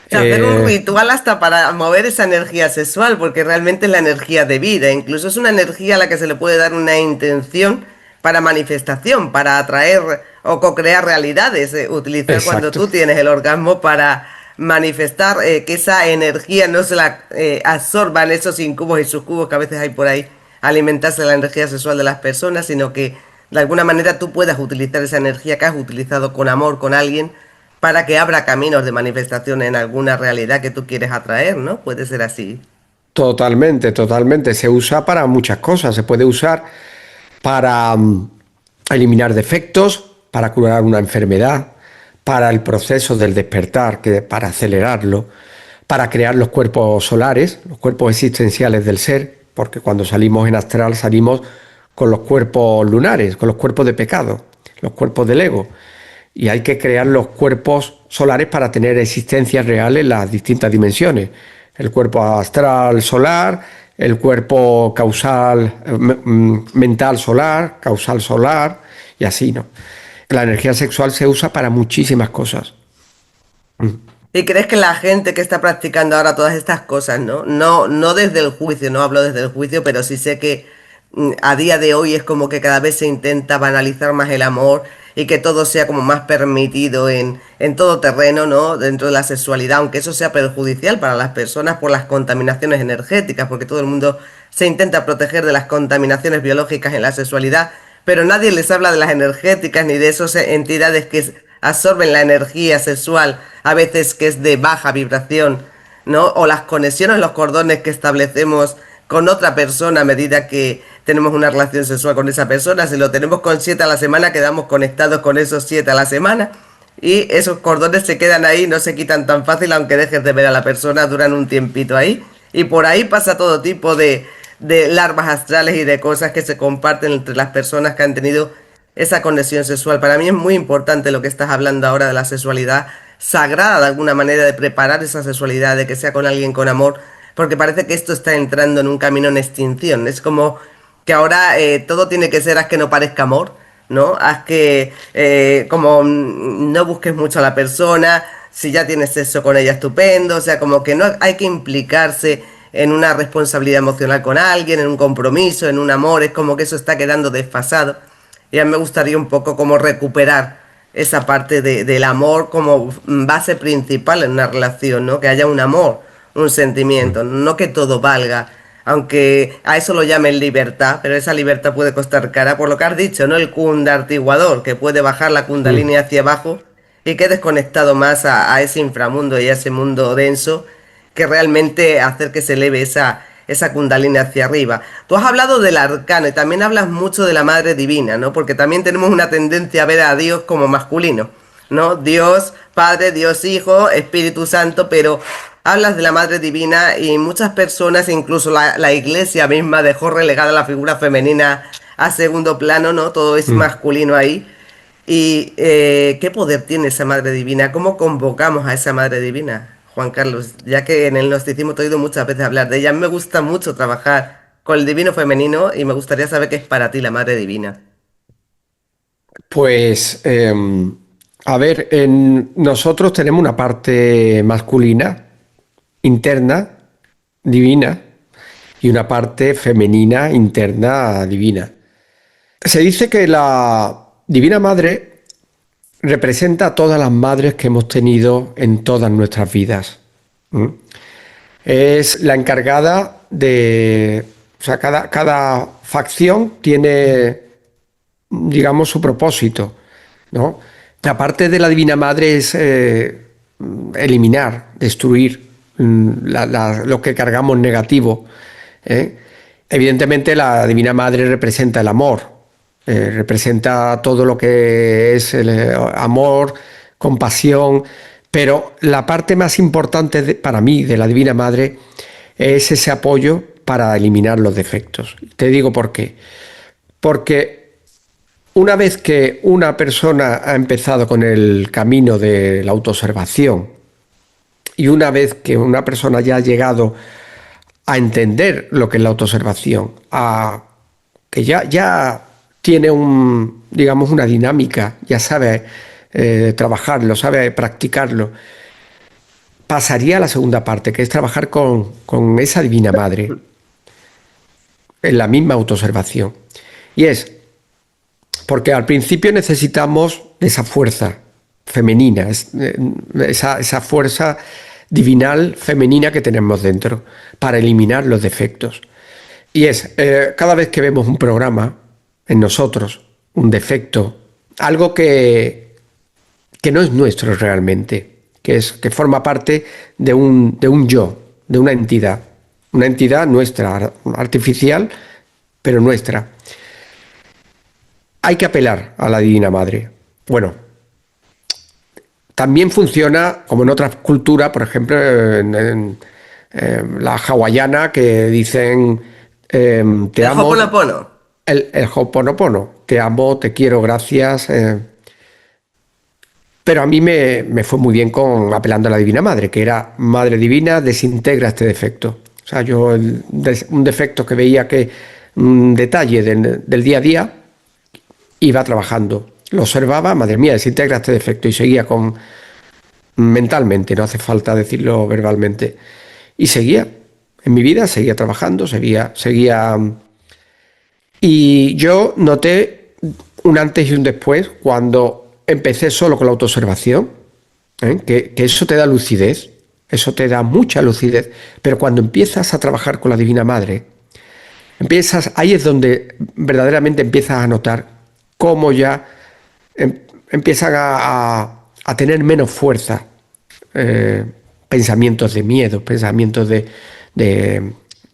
Speaker 1: O sea, hacer un
Speaker 2: Eh,
Speaker 1: ritual hasta para mover esa energía sexual, porque realmente es la energía de vida, incluso es una energía a la que se le puede dar una intención para manifestación, para atraer o co-crear realidades, utilizar cuando
Speaker 2: exacto.
Speaker 1: tú tienes el orgasmo para manifestar que esa energía no se la absorban esos incubos y sucubos que a veces hay por ahí, alimentarse de la energía sexual de las personas, sino que de alguna manera tú puedas utilizar esa energía que has utilizado con amor con alguien para que abra caminos de manifestación en alguna realidad que tú quieres atraer, ¿no? Puede ser así.
Speaker 2: Totalmente, totalmente. Se usa para muchas cosas. Se puede usar para eliminar defectos, para curar una enfermedad, para el proceso del despertar, para acelerarlo, para crear los cuerpos solares, los cuerpos existenciales del ser, porque cuando salimos en astral salimos con los cuerpos lunares, con los cuerpos de pecado, los cuerpos del ego. Y hay que crear los cuerpos solares para tener existencias reales en las distintas dimensiones. El cuerpo astral solar, el cuerpo causal, mental solar, causal solar, y así, ¿no? La energía sexual se usa para muchísimas cosas.
Speaker 1: ¿Y crees que la gente que está practicando ahora todas estas cosas, ¿no? No desde el juicio, no hablo desde el juicio, pero sí sé que a día de hoy es como que cada vez se intenta banalizar más el amor y que todo sea como más permitido en todo terreno, ¿no? Dentro de la sexualidad, aunque eso sea perjudicial para las personas por las contaminaciones energéticas, porque todo el mundo se intenta proteger de las contaminaciones biológicas en la sexualidad, pero nadie les habla de las energéticas ni de esas entidades que absorben la energía sexual, a veces que es de baja vibración, ¿no? O las conexiones, los cordones que establecemos con otra persona a medida que tenemos una relación sexual con esa persona. Si lo tenemos con 7 a la semana, quedamos conectados con esos 7 a la semana. Y esos cordones se quedan ahí, no se quitan tan fácil, aunque dejes de ver a la persona, duran un tiempito ahí. Y por ahí pasa todo tipo de larvas astrales y de cosas que se comparten entre las personas que han tenido esa conexión sexual. Para mí es muy importante lo que estás hablando ahora de la sexualidad sagrada, de alguna manera, de preparar esa sexualidad, de que sea con alguien con amor, porque parece que esto está entrando en un camino en extinción. Es como que ahora todo tiene que ser haz que no parezca amor, ¿no? Haz que como no busques mucho a la persona, si ya tienes sexo con ella, estupendo, o sea, como que no hay que implicarse en una responsabilidad emocional con alguien, en un compromiso, en un amor, es como que eso está quedando desfasado. Y a mí me gustaría un poco como recuperar esa parte del amor como base principal en una relación, ¿no? Que haya un amor, un sentimiento, no que todo valga, aunque a eso lo llamen libertad, pero esa libertad puede costar cara, por lo que has dicho, ¿no? El kundartiguador, que puede bajar la
Speaker 2: Mm.
Speaker 1: kundalini hacia abajo y que desconectado más a ese inframundo y a ese mundo denso que realmente hacer que se eleve esa kundalini hacia arriba. Tú has hablado del arcano y también hablas mucho de la Madre Divina, ¿no? Porque también tenemos una tendencia a ver a Dios como masculino, ¿no? Dios Padre, Dios Hijo, Espíritu Santo, pero hablas de la Madre Divina y muchas personas, incluso la Iglesia misma, dejó relegada la figura femenina a segundo plano, ¿no? Todo es
Speaker 2: Mm.
Speaker 1: masculino ahí. ¿Y qué poder tiene esa Madre Divina? ¿Cómo convocamos a esa Madre Divina, Juan Carlos? Ya que en el gnosticismo te he oído muchas veces hablar de ella, me gusta mucho trabajar con el divino femenino y me gustaría saber qué es para ti la Madre Divina.
Speaker 2: Pues, a ver, nosotros tenemos una parte masculina, interna, divina, y una parte femenina, interna, divina. Se dice que la Divina Madre representa a todas las madres que hemos tenido en todas nuestras vidas. ¿Mm? Es la encargada de... O sea, cada facción tiene, digamos, su propósito, ¿no? La parte de la Divina Madre es eliminar, destruir lo que cargamos negativo. ¿Eh? Evidentemente la Divina Madre representa el amor, representa todo lo que es el amor, compasión, pero la parte más importante para mí de la Divina Madre es ese apoyo para eliminar los defectos. Te digo por qué. Porque una vez que una persona ha empezado con el camino de la autoobservación y una vez que una persona ya ha llegado a entender lo que es la autoobservación, a que ya tiene digamos, una dinámica, ya sabe trabajarlo, sabe practicarlo, pasaría a la segunda parte, que es trabajar con esa Divina Madre, en la misma autoobservación. Y es porque al principio necesitamos esa fuerza femenina, esa fuerza divinal femenina que tenemos dentro para eliminar los defectos. Y es, cada vez que vemos un programa en nosotros, un defecto, algo que no es nuestro realmente, que forma parte de un yo, de una entidad nuestra, artificial, pero nuestra. Hay que apelar a la Divina Madre. Bueno, también funciona como en otras culturas, por ejemplo, en la hawaiana, que dicen te
Speaker 1: El
Speaker 2: amo,
Speaker 1: Hoponopono.
Speaker 2: el Ho'oponopono, te amo, te quiero, gracias. Pero a mí me fue muy bien con apelando a la Divina Madre, que era Madre Divina, desintegra este defecto. O sea, yo un defecto que veía que un detalle del día a día, iba trabajando. Lo observaba, madre mía, desintegra este defecto y seguía mentalmente, no hace falta decirlo verbalmente. Y seguía, en mi vida seguía trabajando, seguía. Y yo noté un antes y un después cuando empecé solo con la autoobservación, que eso te da lucidez, eso te da mucha lucidez, pero cuando empiezas a trabajar con la Divina Madre, ahí es donde verdaderamente empiezas a notar cómo ya empiezan a tener menos fuerza pensamientos de miedo, pensamientos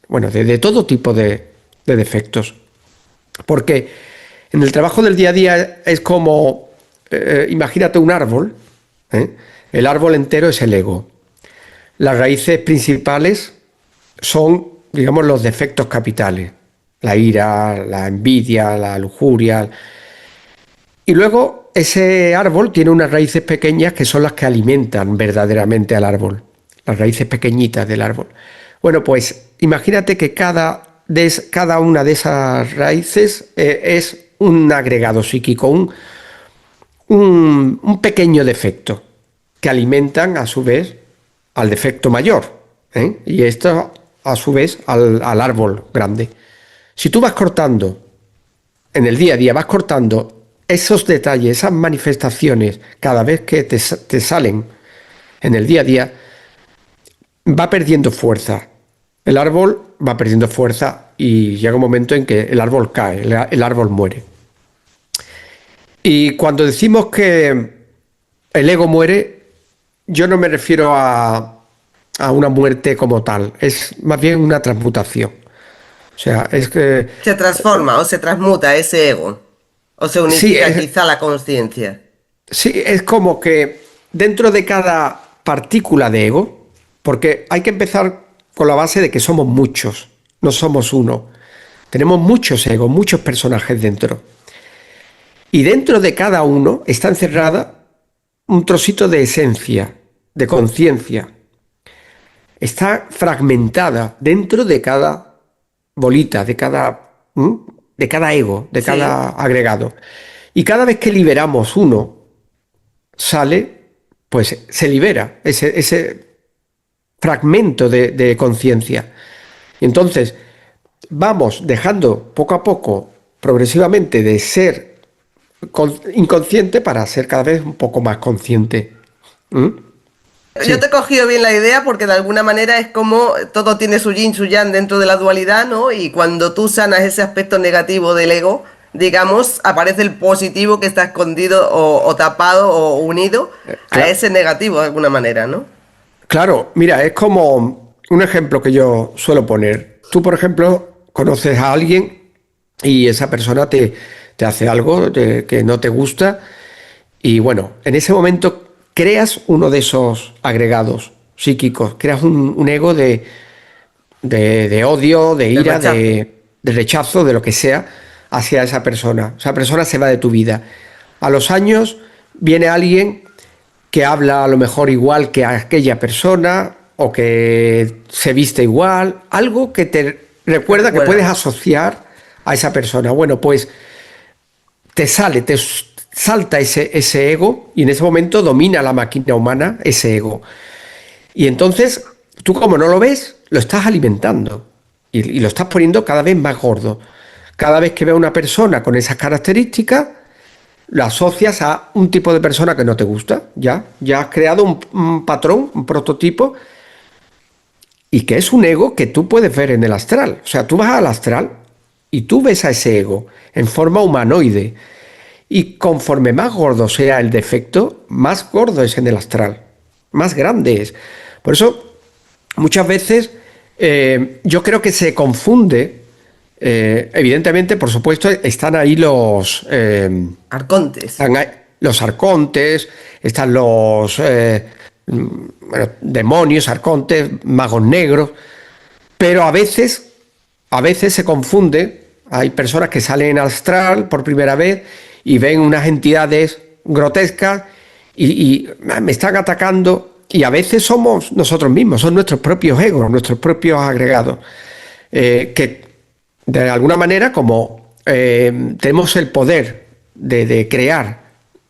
Speaker 2: bueno, de todo tipo de defectos. Porque en el trabajo del día a día es como, imagínate un árbol, ¿eh? El árbol entero es el ego. Las raíces principales son, digamos, los defectos capitales, la ira, la envidia, la lujuria. Y luego ese árbol tiene unas raíces pequeñas que son las que alimentan verdaderamente al árbol, las raíces pequeñitas del árbol. Bueno, pues imagínate que cada una de esas raíces es un agregado psíquico, un pequeño defecto que alimentan a su vez al defecto mayor, ¿eh? Y esto a su vez al árbol grande. Si tú vas cortando en el día a día, vas cortando esos detalles, esas manifestaciones cada vez que te salen en el día a día, va perdiendo fuerza. El árbol va perdiendo fuerza y llega un momento en que el árbol cae, el árbol muere. Y cuando decimos que el ego muere, yo no me refiero a una muerte como tal, es más bien una transmutación. O sea, es que
Speaker 1: Se transforma o se transmuta ese ego. O se
Speaker 2: sí,
Speaker 1: unifica quizá la conciencia.
Speaker 2: sí, es como que dentro de cada partícula de ego, porque hay que empezar con la base de que somos muchos, no somos uno. Tenemos muchos egos, muchos personajes dentro. Y dentro de cada uno está encerrada un trocito de esencia, de conciencia. Está fragmentada dentro de cada bolita, de cada ego, de
Speaker 1: Sí.
Speaker 2: cada agregado. Y cada vez que liberamos uno, sale, pues se libera ese fragmento de conciencia. Y entonces vamos dejando poco a poco, progresivamente, de ser inconsciente para ser cada vez un poco más consciente. ¿Mm?
Speaker 1: Yo te
Speaker 2: Sí,
Speaker 1: he cogido bien la idea porque de alguna manera es como todo tiene su yin, su yang dentro de la dualidad, ¿no? Y cuando tú sanas ese aspecto negativo del ego, digamos, aparece el positivo que está escondido o tapado o unido a ese negativo de alguna manera, ¿no?
Speaker 2: claro, mira, es como un ejemplo que yo suelo poner. Tú, por ejemplo, conoces a alguien y esa persona te hace algo que no te gusta y bueno, en ese momento creas uno de esos agregados psíquicos, creas un ego de odio, de
Speaker 1: El
Speaker 2: ira,
Speaker 1: rechazo.
Speaker 2: de rechazo, de lo que sea, hacia esa persona. Esa persona se va de tu vida. A los años viene alguien que habla a lo mejor igual que aquella persona o que se viste igual, algo que te
Speaker 1: Te
Speaker 2: recuerda que puedes
Speaker 1: recuerda.
Speaker 2: asociar a esa persona. Bueno, pues te salta ese ego y en ese momento domina la máquina humana ese ego. Y entonces, tú como no lo ves, lo estás alimentando y lo estás poniendo cada vez más gordo. Cada vez que veo a una persona con esas características, lo asocias a un tipo de persona que no te gusta. Ya has creado un patrón, un prototipo, y que es un ego que tú puedes ver en el astral. O sea, tú vas al astral y tú ves a ese ego en forma humanoide. Y conforme más gordo sea el defecto, más gordo es en el astral, más grande es. Por eso, muchas veces yo creo que se confunde. Evidentemente, por supuesto, están ahí
Speaker 1: Arcontes.
Speaker 2: los arcontes, están bueno, demonios, arcontes, magos negros, pero a veces se confunde. Hay personas que salen al astral por primera vez y ven unas entidades grotescas y me están atacando. Y a veces somos nosotros mismos, son nuestros propios egos, nuestros propios agregados, que de alguna manera, como tenemos el poder de crear,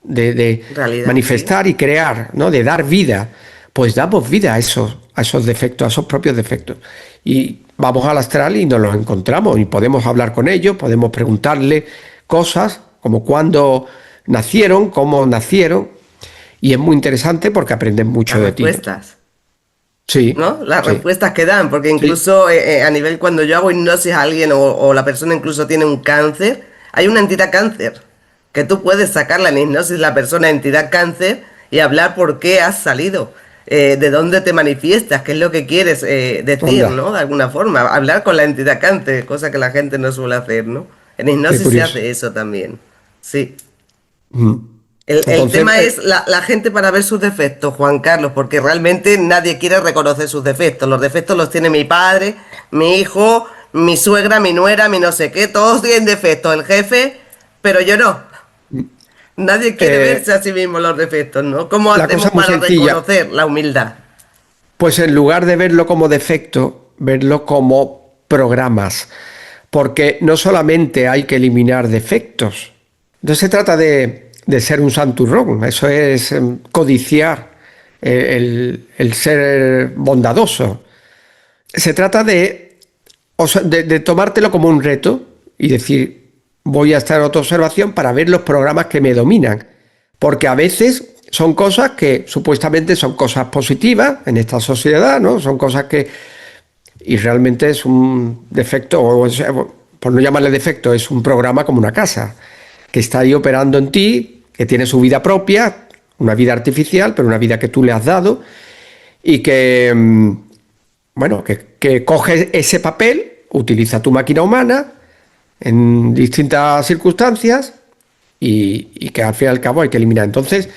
Speaker 2: de
Speaker 1: Realidad, sí.
Speaker 2: manifestar y crear, ¿no? De dar vida, pues damos vida a esos defectos, a esos propios defectos. Y vamos al astral y nos los encontramos y podemos hablar con ellos, podemos preguntarle cosas como cuándo nacieron, cómo nacieron, y es muy interesante porque aprenden mucho
Speaker 1: Las
Speaker 2: de ti.
Speaker 1: respuestas.
Speaker 2: Sí,
Speaker 1: ¿No? Las
Speaker 2: sí,
Speaker 1: respuestas que dan, porque
Speaker 2: sí,
Speaker 1: incluso a nivel cuando yo hago hipnosis a alguien o la persona incluso tiene un cáncer, hay una entidad cáncer, que tú puedes sacarla en hipnosis la persona entidad cáncer y hablar por qué has salido, de dónde te manifiestas, qué es lo que quieres decir,
Speaker 2: anda,
Speaker 1: ¿no? De alguna forma, hablar con la entidad cáncer, cosa que la gente no suele hacer, ¿no? En
Speaker 2: qué
Speaker 1: hipnosis se
Speaker 2: curioso.
Speaker 1: hace eso también, sí.
Speaker 2: Mm.
Speaker 1: El
Speaker 2: Entonces,
Speaker 1: tema es la gente para ver sus defectos, Juan Carlos, porque realmente nadie quiere reconocer sus defectos. Los defectos los tiene mi padre, mi hijo, mi suegra, mi nuera, mi no sé qué. Todos tienen defectos, el jefe, pero yo no. Nadie quiere
Speaker 2: eh,
Speaker 1: verse a sí mismo los defectos, ¿no? ¿Cómo
Speaker 2: la cosa
Speaker 1: hacemos
Speaker 2: es muy
Speaker 1: para
Speaker 2: sencilla.
Speaker 1: reconocer la humildad?
Speaker 2: Pues en lugar de verlo como defecto, verlo como programas, porque no solamente hay que eliminar defectos, no se trata de ser un santurrón, eso es codiciar el ser bondadoso. Se trata de tomártelo como un reto y decir, voy a estar en autoobservación para ver los programas que me dominan, porque a veces son cosas que supuestamente son cosas positivas en esta sociedad, ¿no? Son cosas que... Y realmente es un defecto, o por no llamarle defecto, es un programa como una casa, que está ahí operando en ti, que tiene su vida propia, una vida artificial, pero una vida que tú le has dado, y que, bueno, que coge ese papel, utiliza tu máquina humana en distintas circunstancias, y que al fin y al cabo hay que eliminar. Entonces,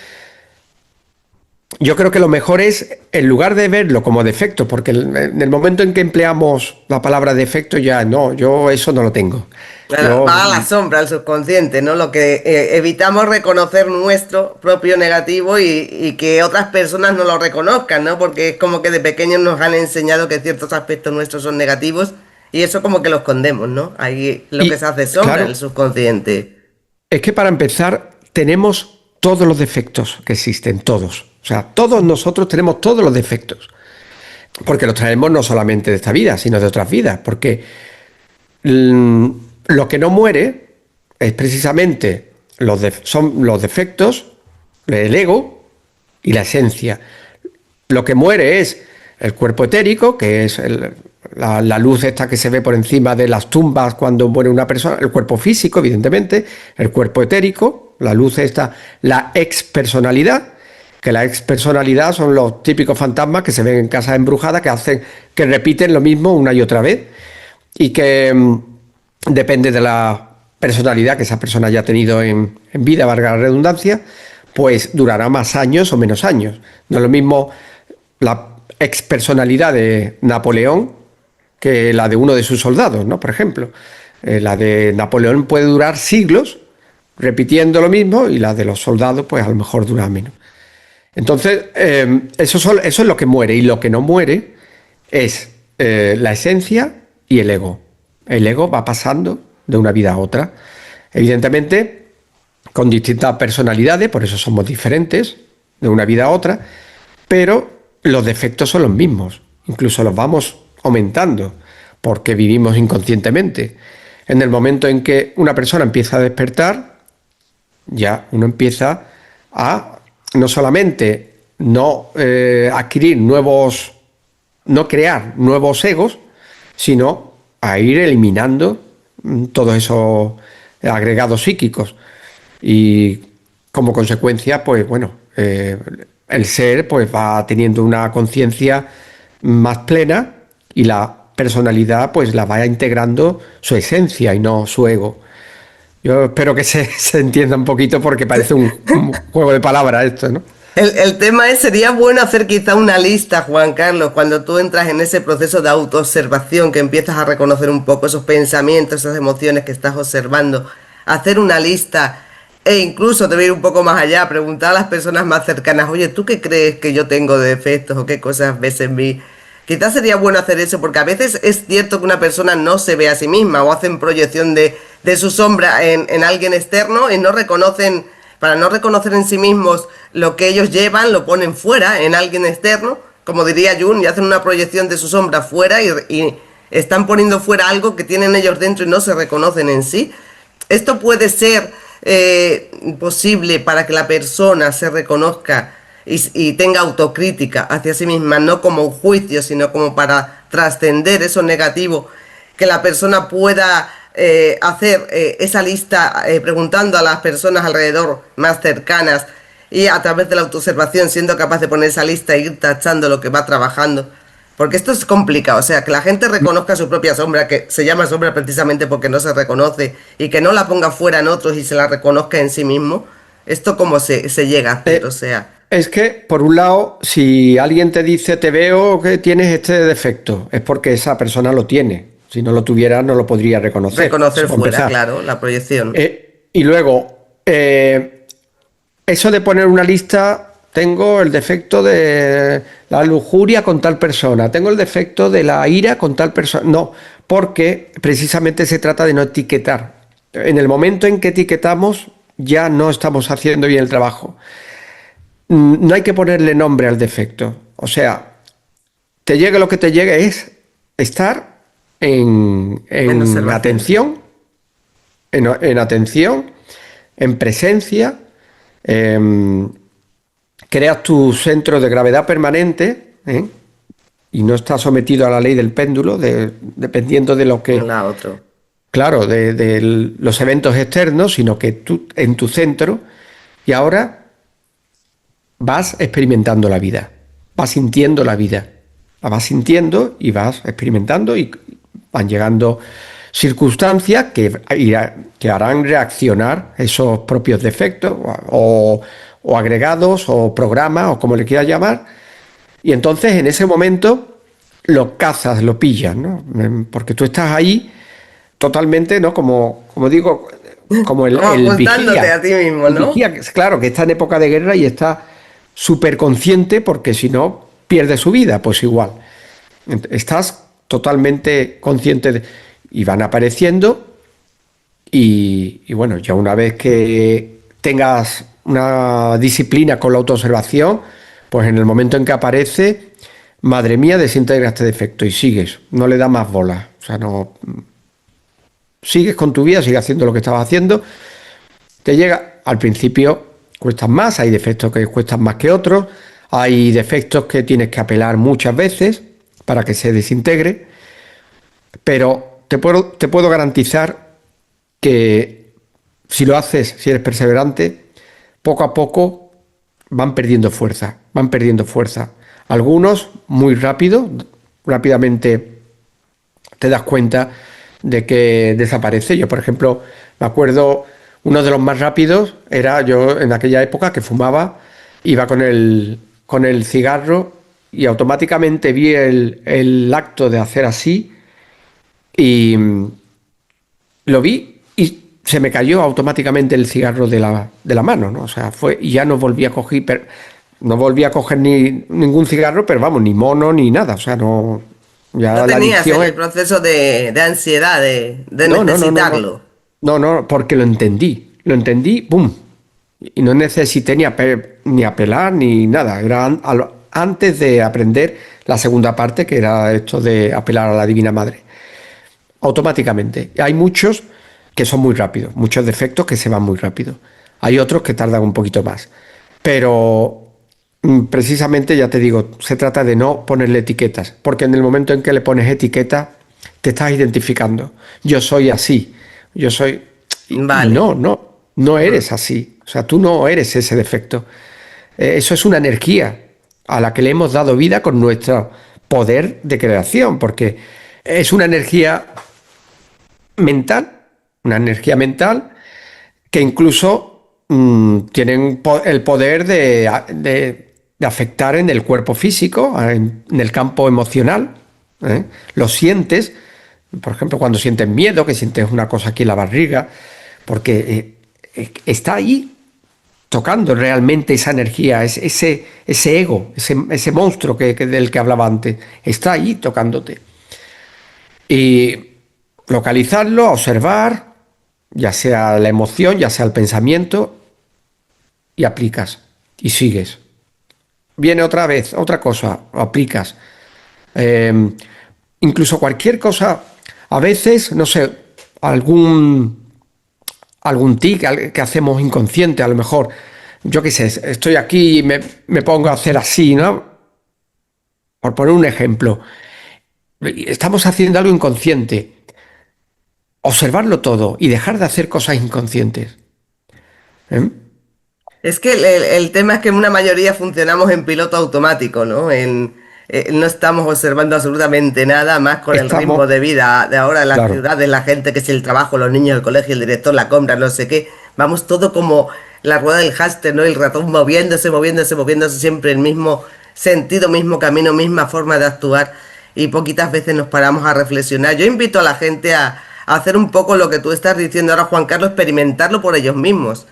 Speaker 2: yo creo que lo mejor es, en lugar de verlo como defecto, porque en el momento en que empleamos la palabra defecto, ya no, yo eso no lo tengo.
Speaker 1: Claro, va a la sombra, al subconsciente, ¿no? Lo que evitamos reconocer nuestro propio negativo y que otras personas no lo reconozcan, ¿no? Porque es como que de pequeños nos han enseñado que ciertos aspectos nuestros son negativos y eso como que lo escondemos, ¿no? Ahí lo que se hace sombra, claro, el subconsciente.
Speaker 2: Es que para empezar, tenemos todos los defectos que existen, todos. O sea, todos nosotros tenemos todos los defectos. Porque los traemos no solamente de esta vida, sino de otras vidas. Porque lo que no muere es precisamente son los defectos, el ego y la esencia. Lo que muere es el cuerpo etérico, que es la luz esta que se ve por encima de las tumbas cuando muere una persona, el cuerpo físico, evidentemente, el cuerpo etérico, la luz esta, la expersonalidad, que la expersonalidad son los típicos fantasmas que se ven en casas embrujadas, que repiten lo mismo una y otra vez, y que depende de la personalidad que esa persona haya tenido en vida, valga la redundancia, pues durará más años o menos años. No es lo mismo la expersonalidad de Napoleón que la de uno de sus soldados, ¿no? Por ejemplo, la de Napoleón puede durar siglos repitiendo lo mismo y la de los soldados pues a lo mejor dura menos. Entonces, eso es lo que muere, y lo que no muere es la esencia y el ego. El ego va pasando de una vida a otra, evidentemente con distintas personalidades, por eso somos diferentes de una vida a otra, pero los defectos son los mismos, incluso los vamos aumentando porque vivimos inconscientemente. En el momento en que una persona empieza a despertar, ya uno empieza a no solamente no adquirir no crear nuevos egos, sino a ir eliminando todos esos agregados psíquicos. Y como consecuencia, pues bueno, el ser pues va teniendo una conciencia más plena y la personalidad pues la va integrando su esencia y no su ego. Yo espero que se entienda un poquito porque parece un juego de palabras esto, ¿no?
Speaker 1: El tema es, sería bueno hacer quizá una lista, Juan Carlos, cuando tú entras en ese proceso de autoobservación, que empiezas a reconocer un poco esos pensamientos, esas emociones que estás observando, hacer una lista e incluso te voy a ir un poco más allá, preguntar a las personas más cercanas, oye, ¿tú qué crees que yo tengo de defectos o qué cosas ves en mí? Quizás sería bueno hacer eso, porque a veces es cierto que una persona no se ve a sí misma o hacen proyección de su sombra en alguien externo y no reconocen, para no reconocer en sí mismos lo que ellos llevan, lo ponen fuera en alguien externo, como diría Jung, y hacen una proyección de su sombra fuera y están poniendo fuera algo que tienen ellos dentro y no se reconocen en sí. Esto puede ser posible para que la persona se reconozca y tenga autocrítica hacia sí misma, no como un juicio, sino como para trascender eso negativo, que la persona pueda hacer esa lista preguntando a las personas alrededor más cercanas y a través de la autoobservación siendo capaz de poner esa lista e ir tachando lo que va trabajando. Porque esto es complicado, o sea, que la gente reconozca su propia sombra, que se llama sombra precisamente porque no se reconoce, y que no la ponga fuera en otros y se la reconozca en sí mismo. Esto cómo se llega a hacer, o sea...
Speaker 2: Es que, por un lado, si alguien te dice, te veo que tienes este defecto, es porque esa persona lo tiene. Si no lo tuviera, no lo podría reconocer.
Speaker 1: Reconocer fuera, claro, la proyección.
Speaker 2: Y luego, eso de poner una lista tengo el defecto de la lujuria con tal persona, tengo el defecto de la ira con tal persona. No, porque precisamente se trata de no etiquetar. En el momento en que etiquetamos, ya no estamos haciendo bien el trabajo. No hay que ponerle nombre al defecto. O sea, te llegue lo que te llegue, es estar
Speaker 1: En
Speaker 2: en
Speaker 1: observación.
Speaker 2: atención, en atención, en presencia, creas tu centro de gravedad permanente, ¿eh? Y no estás sometido a la ley del péndulo, dependiendo de lo que,
Speaker 1: La otro.
Speaker 2: claro, de los eventos externos, sino que tú en tu centro, y ahora vas experimentando la vida, vas sintiendo la vida, la vas sintiendo y vas experimentando y van llegando circunstancias que harán reaccionar esos propios defectos o agregados o programas o como le quieras llamar, y entonces en ese momento lo cazas, lo pillas, ¿no? Porque tú estás ahí totalmente, ¿no? Como digo, como
Speaker 1: Como
Speaker 2: el
Speaker 1: apuntándote
Speaker 2: vigía.
Speaker 1: a ti mismo,
Speaker 2: El
Speaker 1: ¿no?
Speaker 2: vigía, claro, que está en época de guerra y está súper consciente porque si no pierde su vida, pues igual. Estás totalmente consciente y van apareciendo y bueno, ya una vez que tengas una disciplina con la autoobservación, pues en el momento en que aparece, madre mía, desintegra este defecto y sigues, no le da más bola. O sea, no, sigues con tu vida, sigues haciendo lo que estabas haciendo. Te llega, al principio cuestan más, hay defectos que cuestan más que otros, hay defectos que tienes que apelar muchas veces para que se desintegre, pero te puedo garantizar que si lo haces, si eres perseverante, poco a poco van perdiendo fuerza, van perdiendo fuerza. Algunos muy rápido, rápidamente te das cuenta de que desaparece. Yo, por ejemplo, me acuerdo, uno de los más rápidos era yo en aquella época que fumaba, iba con el cigarro y automáticamente vi el acto de hacer así y lo vi y se me cayó automáticamente el cigarro de la mano, ¿no? O sea, fue y ya no volví a coger, no volví a coger ningún cigarro, pero vamos, ni mono ni nada, o sea, no,
Speaker 1: No
Speaker 2: ya la
Speaker 1: tenías
Speaker 2: adicción
Speaker 1: el
Speaker 2: es.
Speaker 1: proceso de ansiedad, de
Speaker 2: No, no, no, no, no.
Speaker 1: necesitarlo.
Speaker 2: No, no, porque lo entendí, ¡pum! Y no necesité ni apelar ni nada. Era antes de aprender la segunda parte, que era esto de apelar a la Divina Madre. Automáticamente. Hay muchos que son muy rápidos, muchos defectos que se van muy rápido. Hay otros que tardan un poquito más. Pero precisamente, ya te digo, se trata de no ponerle etiquetas, porque en el momento en que le pones etiqueta, te estás identificando. Yo soy así, yo soy. Y
Speaker 1: Vale.
Speaker 2: no, no, no eres así. O sea, tú no eres ese defecto. Eso es una energía a la que le hemos dado vida con nuestro poder de creación, porque es una energía mental que incluso tienen el poder de afectar en el cuerpo físico, en el campo emocional. ¿Eh? Lo sientes, por ejemplo, cuando sientes miedo, que sientes una cosa aquí en la barriga, porque está ahí tocando realmente esa energía, ese ego, ese monstruo del que hablaba antes, está ahí tocándote. Y localizarlo, observar, ya sea la emoción, ya sea el pensamiento, y aplicas, y sigues. Viene otra vez, otra cosa, aplicas. Eh, Incluso cualquier cosa, a veces, no sé, algún tic que hacemos inconsciente, a lo mejor, yo qué sé, estoy aquí y me pongo a hacer así, ¿no? Por poner un ejemplo, estamos haciendo algo inconsciente, observarlo todo y dejar de hacer cosas inconscientes. ¿Eh?
Speaker 1: Es que el tema es que una mayoría funcionamos en piloto automático, ¿no? No estamos observando absolutamente nada más con el
Speaker 2: Estamos,
Speaker 1: ritmo de vida de ahora en las
Speaker 2: claro,
Speaker 1: ciudades, la gente que es el trabajo, los niños, el colegio, el director, la compra, no sé qué. Vamos todo como la rueda del hámster, ¿no? El ratón moviéndose, moviéndose, moviéndose siempre el mismo sentido, mismo camino, misma forma de actuar y poquitas veces nos paramos a reflexionar. Yo invito a la gente a hacer un poco lo que tú estás diciendo ahora, Juan Carlos, experimentarlo por ellos mismos.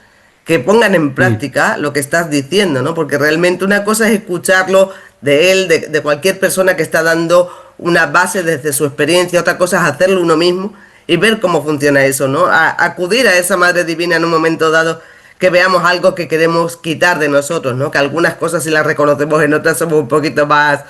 Speaker 1: que pongan en práctica lo que estás diciendo, ¿no? Porque realmente una cosa es escucharlo de él, de cualquier persona que está dando una base desde su experiencia, otra cosa es hacerlo uno mismo y ver cómo funciona eso, ¿no? Acudir a esa Madre Divina en un momento dado que veamos algo que queremos quitar de nosotros, ¿no? Que algunas cosas sí las reconocemos, en otras somos un poquito más,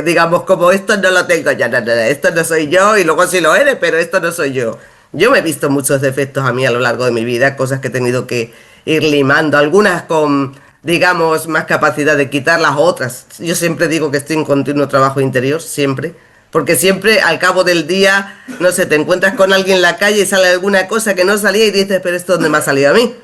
Speaker 1: digamos, como esto no lo tengo ya, esto no soy yo, y luego sí lo eres, pero esto no soy yo. Yo me he visto muchos defectos a mí a lo largo de mi vida, cosas que he tenido que ir limando, algunas con, digamos, más capacidad de quitar las otras. Yo siempre digo que estoy en continuo trabajo interior, siempre. Porque siempre al cabo del día, no sé, te encuentras con alguien en la calle y sale alguna cosa que no salía y dices, pero ¿esto dónde me ha salido a mí?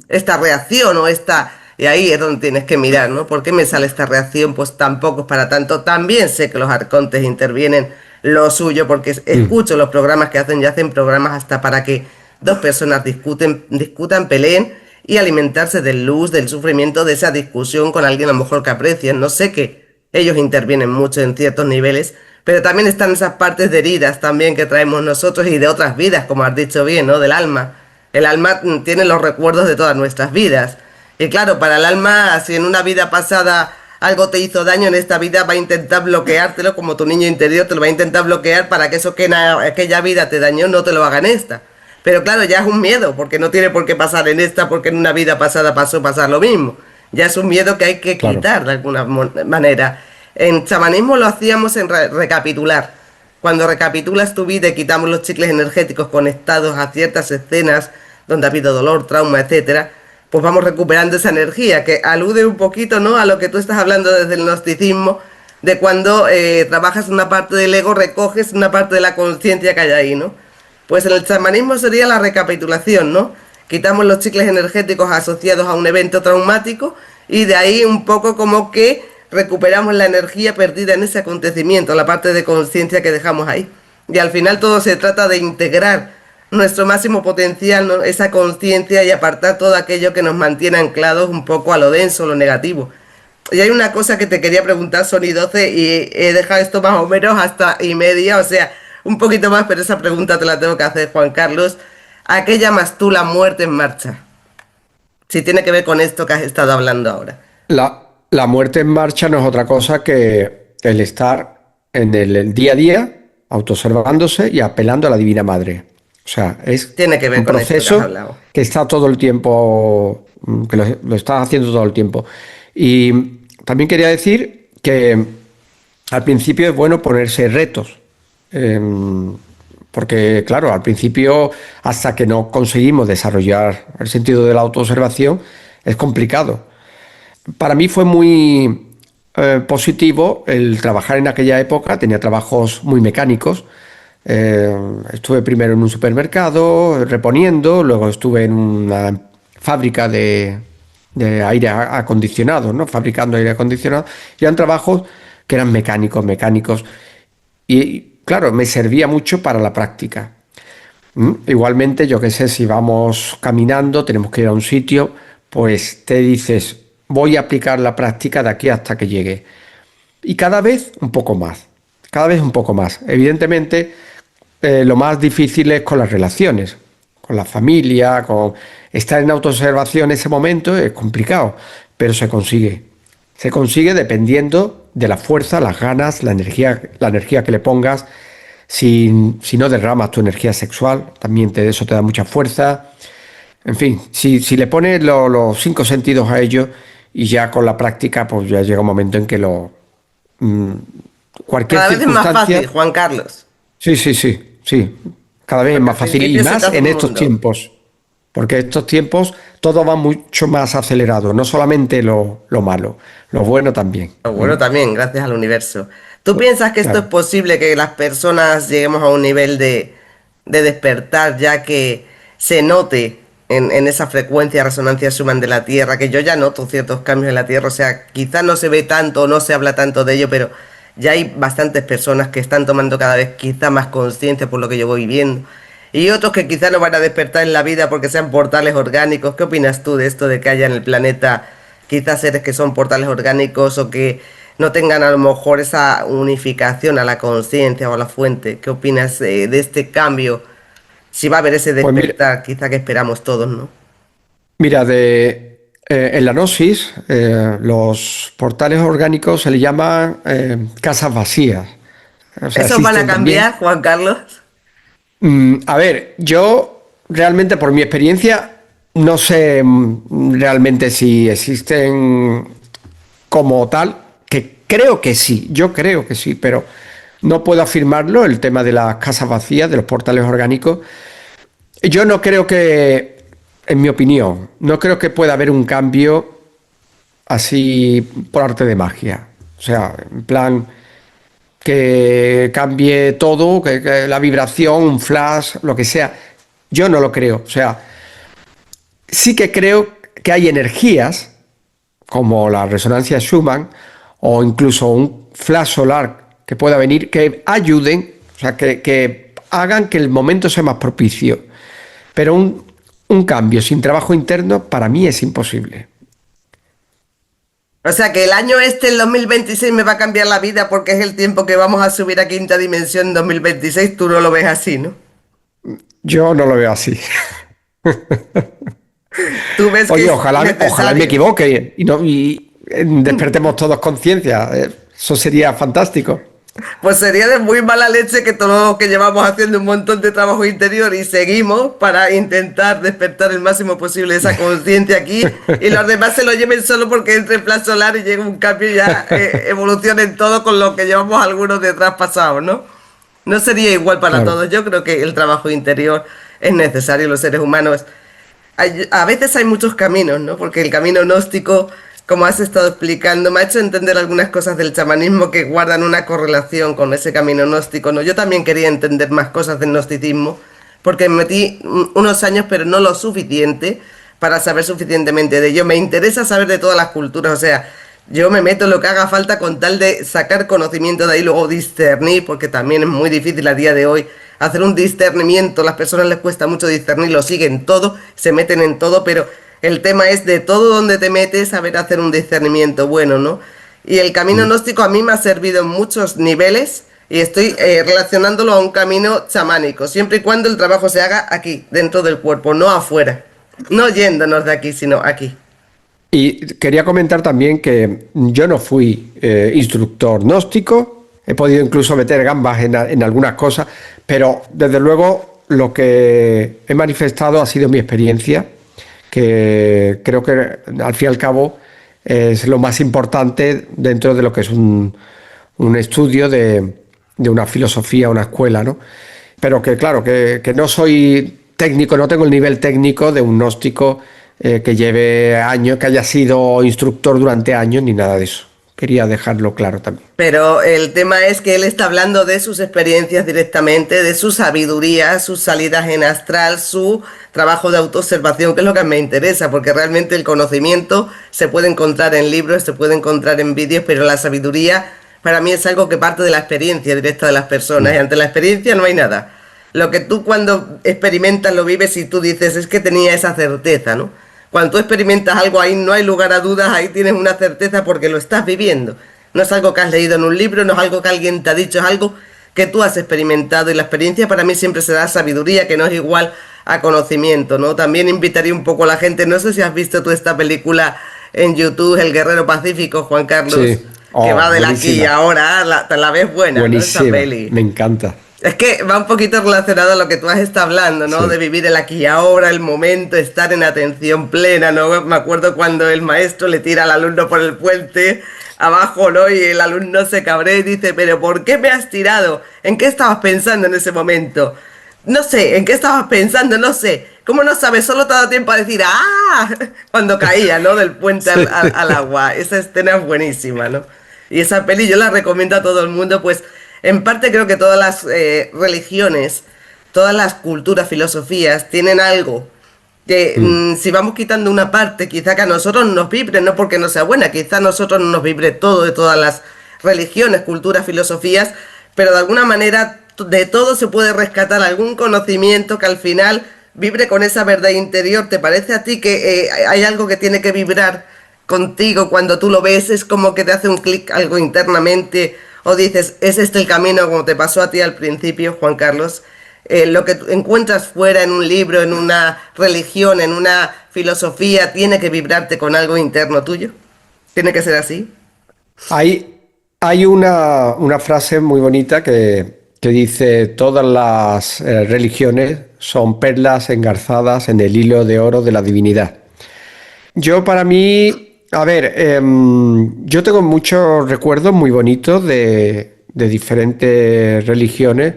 Speaker 1: Esta reacción o esta... Y ahí es donde tienes que mirar, ¿no? ¿Por qué me sale esta reacción? Pues tampoco es para tanto. También sé que los arcontes intervienen lo suyo porque escucho los programas que hacen y hacen programas hasta para que dos personas discutan, peleen y alimentarse de luz, del sufrimiento, de esa discusión con alguien a lo mejor que aprecian. No sé que ellos intervienen mucho en ciertos niveles, pero también están esas partes de heridas también que traemos nosotros y de otras vidas, como has dicho bien, ¿no? Del alma. El alma tiene los recuerdos de todas nuestras vidas. Y claro, para el alma, si en una vida pasada algo te hizo daño, en esta vida va a intentar bloqueártelo, como tu niño interior te lo va a intentar bloquear para que eso que en aquella vida te dañó no te lo haga en esta. Pero claro, ya es un miedo, porque no tiene por qué pasar en esta, porque en una vida pasada pasó pasar lo mismo. Ya es un miedo que hay que quitar de alguna manera. En chamanismo lo hacíamos en recapitular. Cuando recapitulas tu vida y quitamos los chicles energéticos conectados a ciertas escenas donde ha habido dolor, trauma, etcétera, pues vamos recuperando esa energía, que alude un poquito, ¿no?, a lo que tú estás hablando desde el gnosticismo, de cuando trabajas una parte del ego, recoges una parte de la conciencia que hay ahí, ¿no? Pues en el chamanismo sería la recapitulación, ¿no? Quitamos los chicles energéticos asociados a un evento traumático y de ahí un poco como que recuperamos la energía perdida en ese acontecimiento, la parte de conciencia que dejamos ahí. Y al final todo se trata de integrar nuestro máximo potencial, ¿no?, esa conciencia, y apartar todo aquello que nos mantiene anclados un poco a lo denso, lo negativo. Y hay una cosa que te quería preguntar, son y 12, y he dejado esto más o menos hasta y media, o sea, un poquito más, pero esa pregunta te la tengo que hacer, Juan Carlos. ¿A qué llamas tú la muerte en marcha? Si tiene que ver con esto que has estado hablando ahora.
Speaker 2: La muerte en marcha no es otra cosa que el estar en el día a día, autoobservándose y apelando a la Divina Madre. O sea, es
Speaker 1: Tiene que ver
Speaker 2: un
Speaker 1: con esto que has
Speaker 2: proceso
Speaker 1: hablado.
Speaker 2: que está todo el tiempo, que lo estás haciendo todo el tiempo. Y también quería decir que al principio es bueno ponerse retos. Porque, claro, al principio, hasta que no conseguimos desarrollar el sentido de la autoobservación, es complicado. Para mí fue muy positivo el trabajar en aquella época. Tenía trabajos muy mecánicos. Estuve primero en un supermercado reponiendo, luego estuve en una fábrica de aire acondicionado, ¿no?, fabricando aire acondicionado. Y eran trabajos que eran mecánicos. Y claro, me servía mucho para la práctica. Igualmente, yo qué sé, si vamos caminando, tenemos que ir a un sitio, pues te dices, voy a aplicar la práctica de aquí hasta que llegue. Y cada vez un poco más, Evidentemente, lo más difícil es con las relaciones, con la familia, con estar en autoobservación en ese momento es complicado, pero se consigue. Se consigue dependiendo de la fuerza, las ganas, la energía que le pongas. Si no derramas tu energía sexual, también eso te da mucha fuerza. En fin, si le pones los 5 sentidos a ello, y ya con la práctica, pues ya llega un momento en que cualquier
Speaker 1: Cada vez es más
Speaker 2: circunstancia...
Speaker 1: fácil, Juan Carlos.
Speaker 2: Sí. Cada vez es
Speaker 1: Porque
Speaker 2: más
Speaker 1: al
Speaker 2: fácil, y
Speaker 1: principio se te
Speaker 2: más
Speaker 1: hace
Speaker 2: en
Speaker 1: un
Speaker 2: estos
Speaker 1: mundo.
Speaker 2: tiempos. Porque estos tiempos todo va mucho más acelerado, no solamente lo malo, lo bueno también.
Speaker 1: Bueno, también, gracias al universo. ¿Tú piensas que esto es
Speaker 2: Claro.
Speaker 1: posible, que las personas lleguemos a un nivel de despertar, ya que se note en esa frecuencia, resonancia Schumann de la Tierra, que yo ya noto ciertos cambios en la Tierra? O sea, quizás no se ve tanto, no se habla tanto de ello, pero ya hay bastantes personas que están tomando cada vez quizá más conciencia por lo que yo voy viendo. Y otros que quizá no van a despertar en la vida porque sean portales orgánicos. ¿Qué opinas tú de esto, de que haya en el planeta quizás seres que son portales orgánicos o que no tengan a lo mejor esa unificación a la conciencia o a la fuente? ¿Qué opinas de este cambio? Si va a haber ese
Speaker 2: Pues mira,
Speaker 1: despertar, quizá que esperamos todos, ¿no?
Speaker 2: Mira, en la Gnosis, los portales orgánicos se le llaman casas vacías. O sea,
Speaker 1: ¿Esos van a
Speaker 2: existen también.
Speaker 1: cambiar, Juan Carlos?
Speaker 2: A ver, yo realmente por mi experiencia no sé realmente si existen como tal, que creo que sí, yo creo que sí, pero no puedo afirmarlo, el tema de las casas vacías, de los portales orgánicos. Yo no creo que, en mi opinión, no creo que pueda haber un cambio así por arte de magia. O sea, en plan que cambie todo, que la vibración, un flash, lo que sea. Yo no lo creo. O sea, sí que creo que hay energías, como la resonancia Schumann, o incluso un flash solar que pueda venir, que ayuden, o sea, que hagan que el momento sea más propicio. Pero un cambio sin trabajo interno para mí es imposible.
Speaker 1: O sea que el año este, el 2026, me va a cambiar la vida porque es el tiempo que vamos a subir a quinta dimensión en 2026. Tú no lo ves así, ¿no?
Speaker 2: Yo no lo veo así.
Speaker 1: Tú ves que
Speaker 2: Oye,
Speaker 1: es
Speaker 2: ojalá me
Speaker 1: necesario.
Speaker 2: equivoque y despertemos todos conciencia. Eso sería fantástico.
Speaker 1: Pues sería de muy mala leche que todos los que llevamos haciendo un montón de trabajo interior y seguimos para intentar despertar el máximo posible esa conciencia aquí y los demás se lo lleven solo porque entre el plan solar y llega un cambio y ya evolucionen todo con lo que llevamos algunos detrás pasados, ¿no? No sería igual para
Speaker 2: Claro.
Speaker 1: todos. Yo creo que el trabajo interior es necesario. Los seres humanos a veces hay muchos caminos, ¿no? Porque el camino gnóstico, como has estado explicando, me ha hecho entender algunas cosas del chamanismo que guardan una correlación con ese camino gnóstico, ¿no? Yo también quería entender más cosas del gnosticismo, porque me metí unos años, pero no lo suficiente para saber suficientemente de ello. Me interesa saber de todas las culturas, o sea, yo me meto en lo que haga falta con tal de sacar conocimiento de ahí, luego discernir, porque también es muy difícil a día de hoy hacer un discernimiento. A las personas les cuesta mucho discernir, lo siguen todo, se meten en todo, pero el tema es de todo donde te metes, saber hacer un discernimiento bueno, ¿no? Y el camino
Speaker 2: Mm.
Speaker 1: gnóstico a mí me ha servido en muchos niveles y estoy relacionándolo a un camino chamánico, siempre y cuando el trabajo se haga aquí, dentro del cuerpo, no afuera. No yéndonos de aquí, sino aquí.
Speaker 2: Y quería comentar también que yo no fui instructor gnóstico, he podido incluso meter gambas en algunas cosas, pero desde luego lo que he manifestado ha sido mi experiencia, que creo que al fin y al cabo es lo más importante dentro de lo que es un estudio de una filosofía, una escuela, ¿no? Pero que claro, que no soy técnico, no tengo el nivel técnico de un gnóstico que lleve años, que haya sido instructor durante años, ni nada de eso. Quería dejarlo claro también.
Speaker 1: Pero el tema es que él está hablando de sus experiencias directamente, de su sabiduría, sus salidas en astral, su trabajo de autoobservación, que es lo que me interesa, porque realmente el conocimiento se puede encontrar en libros, se puede encontrar en vídeos, pero la sabiduría para mí es algo que parte de la experiencia directa de las personas, y ante la experiencia no hay nada. Lo que tú cuando experimentas lo vives y tú dices, es que tenía esa certeza, ¿no? Cuando tú experimentas algo ahí no hay lugar a dudas, ahí tienes una certeza porque lo estás viviendo. No es algo que has leído en un libro, no es algo que alguien te ha dicho, es algo que tú has experimentado y la experiencia para mí siempre será sabiduría, que no es igual a conocimiento, ¿no? También invitaría un poco a la gente, no sé si has visto tú esta película en YouTube, El Guerrero Pacífico, Juan Carlos,
Speaker 2: Sí.
Speaker 1: que
Speaker 2: Oh,
Speaker 1: va del aquí y
Speaker 2: buenísima.
Speaker 1: ahora, te la ves buena, ¿no? Esa
Speaker 2: Buenísima.
Speaker 1: peli.
Speaker 2: Me encanta.
Speaker 1: Es que va un poquito relacionado a lo que tú has estado hablando, ¿no? De
Speaker 2: Sí.
Speaker 1: vivir el aquí y ahora, el momento, estar en atención plena, ¿no? Me acuerdo cuando el maestro le tira al alumno por el puente abajo, ¿no? Y el alumno se cabrea y dice, pero ¿por qué me has tirado? ¿En qué estabas pensando en ese momento? No sé, ¿en qué estabas pensando? No sé. ¿Cómo no sabes? Solo te ha dado tiempo a decir, ¡ah! Cuando caía, ¿no? Del puente
Speaker 2: Sí.
Speaker 1: al agua. Esa escena es buenísima, ¿no? Y esa peli yo la recomiendo a todo el mundo, pues en parte creo que todas las religiones, todas las culturas, filosofías tienen algo que
Speaker 2: Mm.
Speaker 1: si vamos quitando una parte, quizá que a nosotros nos vibre, no porque no sea buena, quizá a nosotros no nos vibre todo de todas las religiones, culturas, filosofías, pero de alguna manera de todo se puede rescatar algún conocimiento que al final vibre con esa verdad interior. ¿Te parece a ti que hay algo que tiene que vibrar contigo cuando tú lo ves? Es como que te hace un clic algo internamente o dices, es este el camino como te pasó a ti al principio, Juan Carlos. lo que tú encuentras fuera en un libro, en una religión, en una filosofía, tiene que vibrarte con algo interno tuyo. Tiene que ser así.
Speaker 2: Hay, hay una frase muy bonita que dice, todas las religiones son perlas engarzadas en el hilo de oro de la divinidad. Yo para mí, a ver, yo tengo muchos recuerdos muy bonitos de diferentes religiones.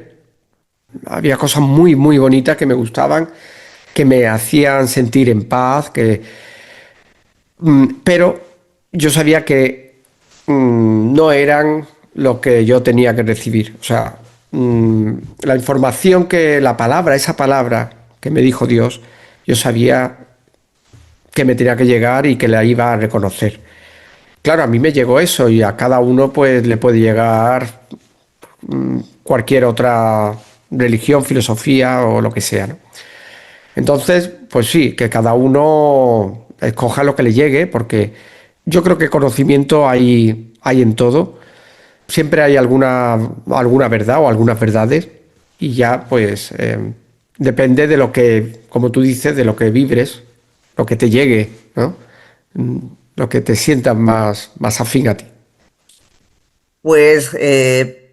Speaker 2: Había cosas muy, muy bonitas que me gustaban, que me hacían sentir en paz, pero yo sabía que no eran lo que yo tenía que recibir. O sea, la información que la palabra, esa palabra que me dijo Dios, yo sabía que me tenía que llegar y que la iba a reconocer. Claro, a mí me llegó eso y a cada uno pues le puede llegar cualquier otra religión, filosofía o lo que sea, ¿no? Entonces, pues sí, que cada uno escoja lo que le llegue, porque yo creo que conocimiento hay en todo. Siempre hay alguna verdad o algunas verdades y ya pues depende de lo que, como tú dices, de lo que vibres, lo que te llegue, ¿no? Mm, Lo que te sientas más afín a ti.
Speaker 1: Pues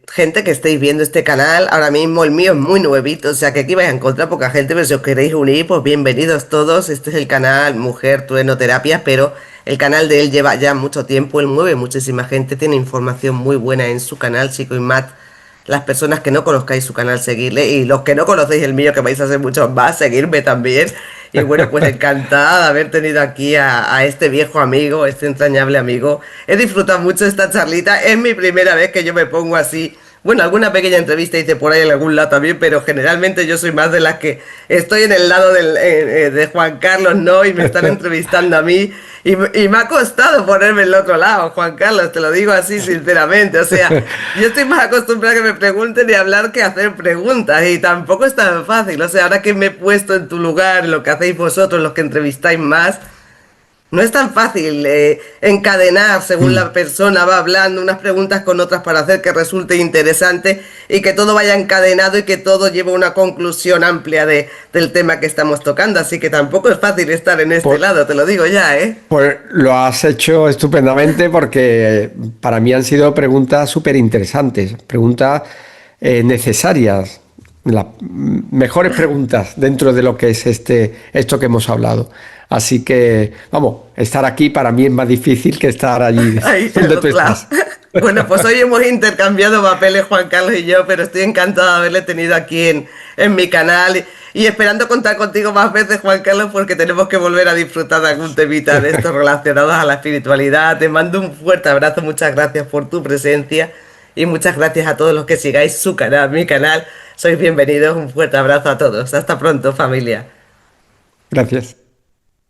Speaker 1: gente que estéis viendo este canal, ahora mismo el mío es muy nuevito, o sea que aquí vais a encontrar poca gente, pero si os queréis unir, pues bienvenidos todos. Este es el canal Mujer Trueno Terapia, pero el canal de él lleva ya mucho tiempo, él mueve muchísima gente, tiene información muy buena en su canal, Chico y Matt. Las personas que no conozcáis su canal, seguirle, y los que no conocéis el mío, que vais a ser muchos más, seguirme también. Y bueno, pues encantada de haber tenido aquí a este viejo amigo, este entrañable amigo. He disfrutado mucho esta charlita. Es mi primera vez que yo me pongo así. Bueno, alguna pequeña entrevista hice por ahí en algún lado también, pero generalmente yo soy más de las que estoy en el lado de Juan Carlos, ¿no? Y me están entrevistando a mí. Y me ha costado ponerme en el otro lado, Juan Carlos, te lo digo así sinceramente. O sea, yo estoy más acostumbrada a que me pregunten y hablar que hacer preguntas. Y tampoco es tan fácil. O sea, ahora que me he puesto en tu lugar, lo que hacéis vosotros, los que entrevistáis más. No es tan fácil encadenar según la persona va hablando unas preguntas con otras para hacer que resulte interesante y que todo vaya encadenado y que todo lleve a una conclusión amplia del tema que estamos tocando. Así que tampoco es fácil estar en este
Speaker 2: Pues,
Speaker 1: lado, te lo digo ya, ¿eh?
Speaker 2: pues lo has hecho estupendamente porque para mí han sido preguntas súper interesantes, preguntas necesarias, las mejores preguntas dentro de lo que es esto que hemos hablado. Así que, vamos, estar aquí para mí es más difícil que estar allí
Speaker 1: Ahí,
Speaker 2: donde tú
Speaker 1: claro.
Speaker 2: estás.
Speaker 1: Bueno, pues hoy hemos intercambiado papeles, Juan Carlos y yo, pero estoy encantada de haberle tenido aquí en mi canal y esperando contar contigo más veces, Juan Carlos, porque tenemos que volver a disfrutar de algún temita de estos relacionados a la espiritualidad. Te mando un fuerte abrazo, muchas gracias por tu presencia y muchas gracias a todos los que sigáis su canal, mi canal. Sois bienvenidos, un fuerte abrazo a todos. Hasta pronto, familia.
Speaker 2: Gracias.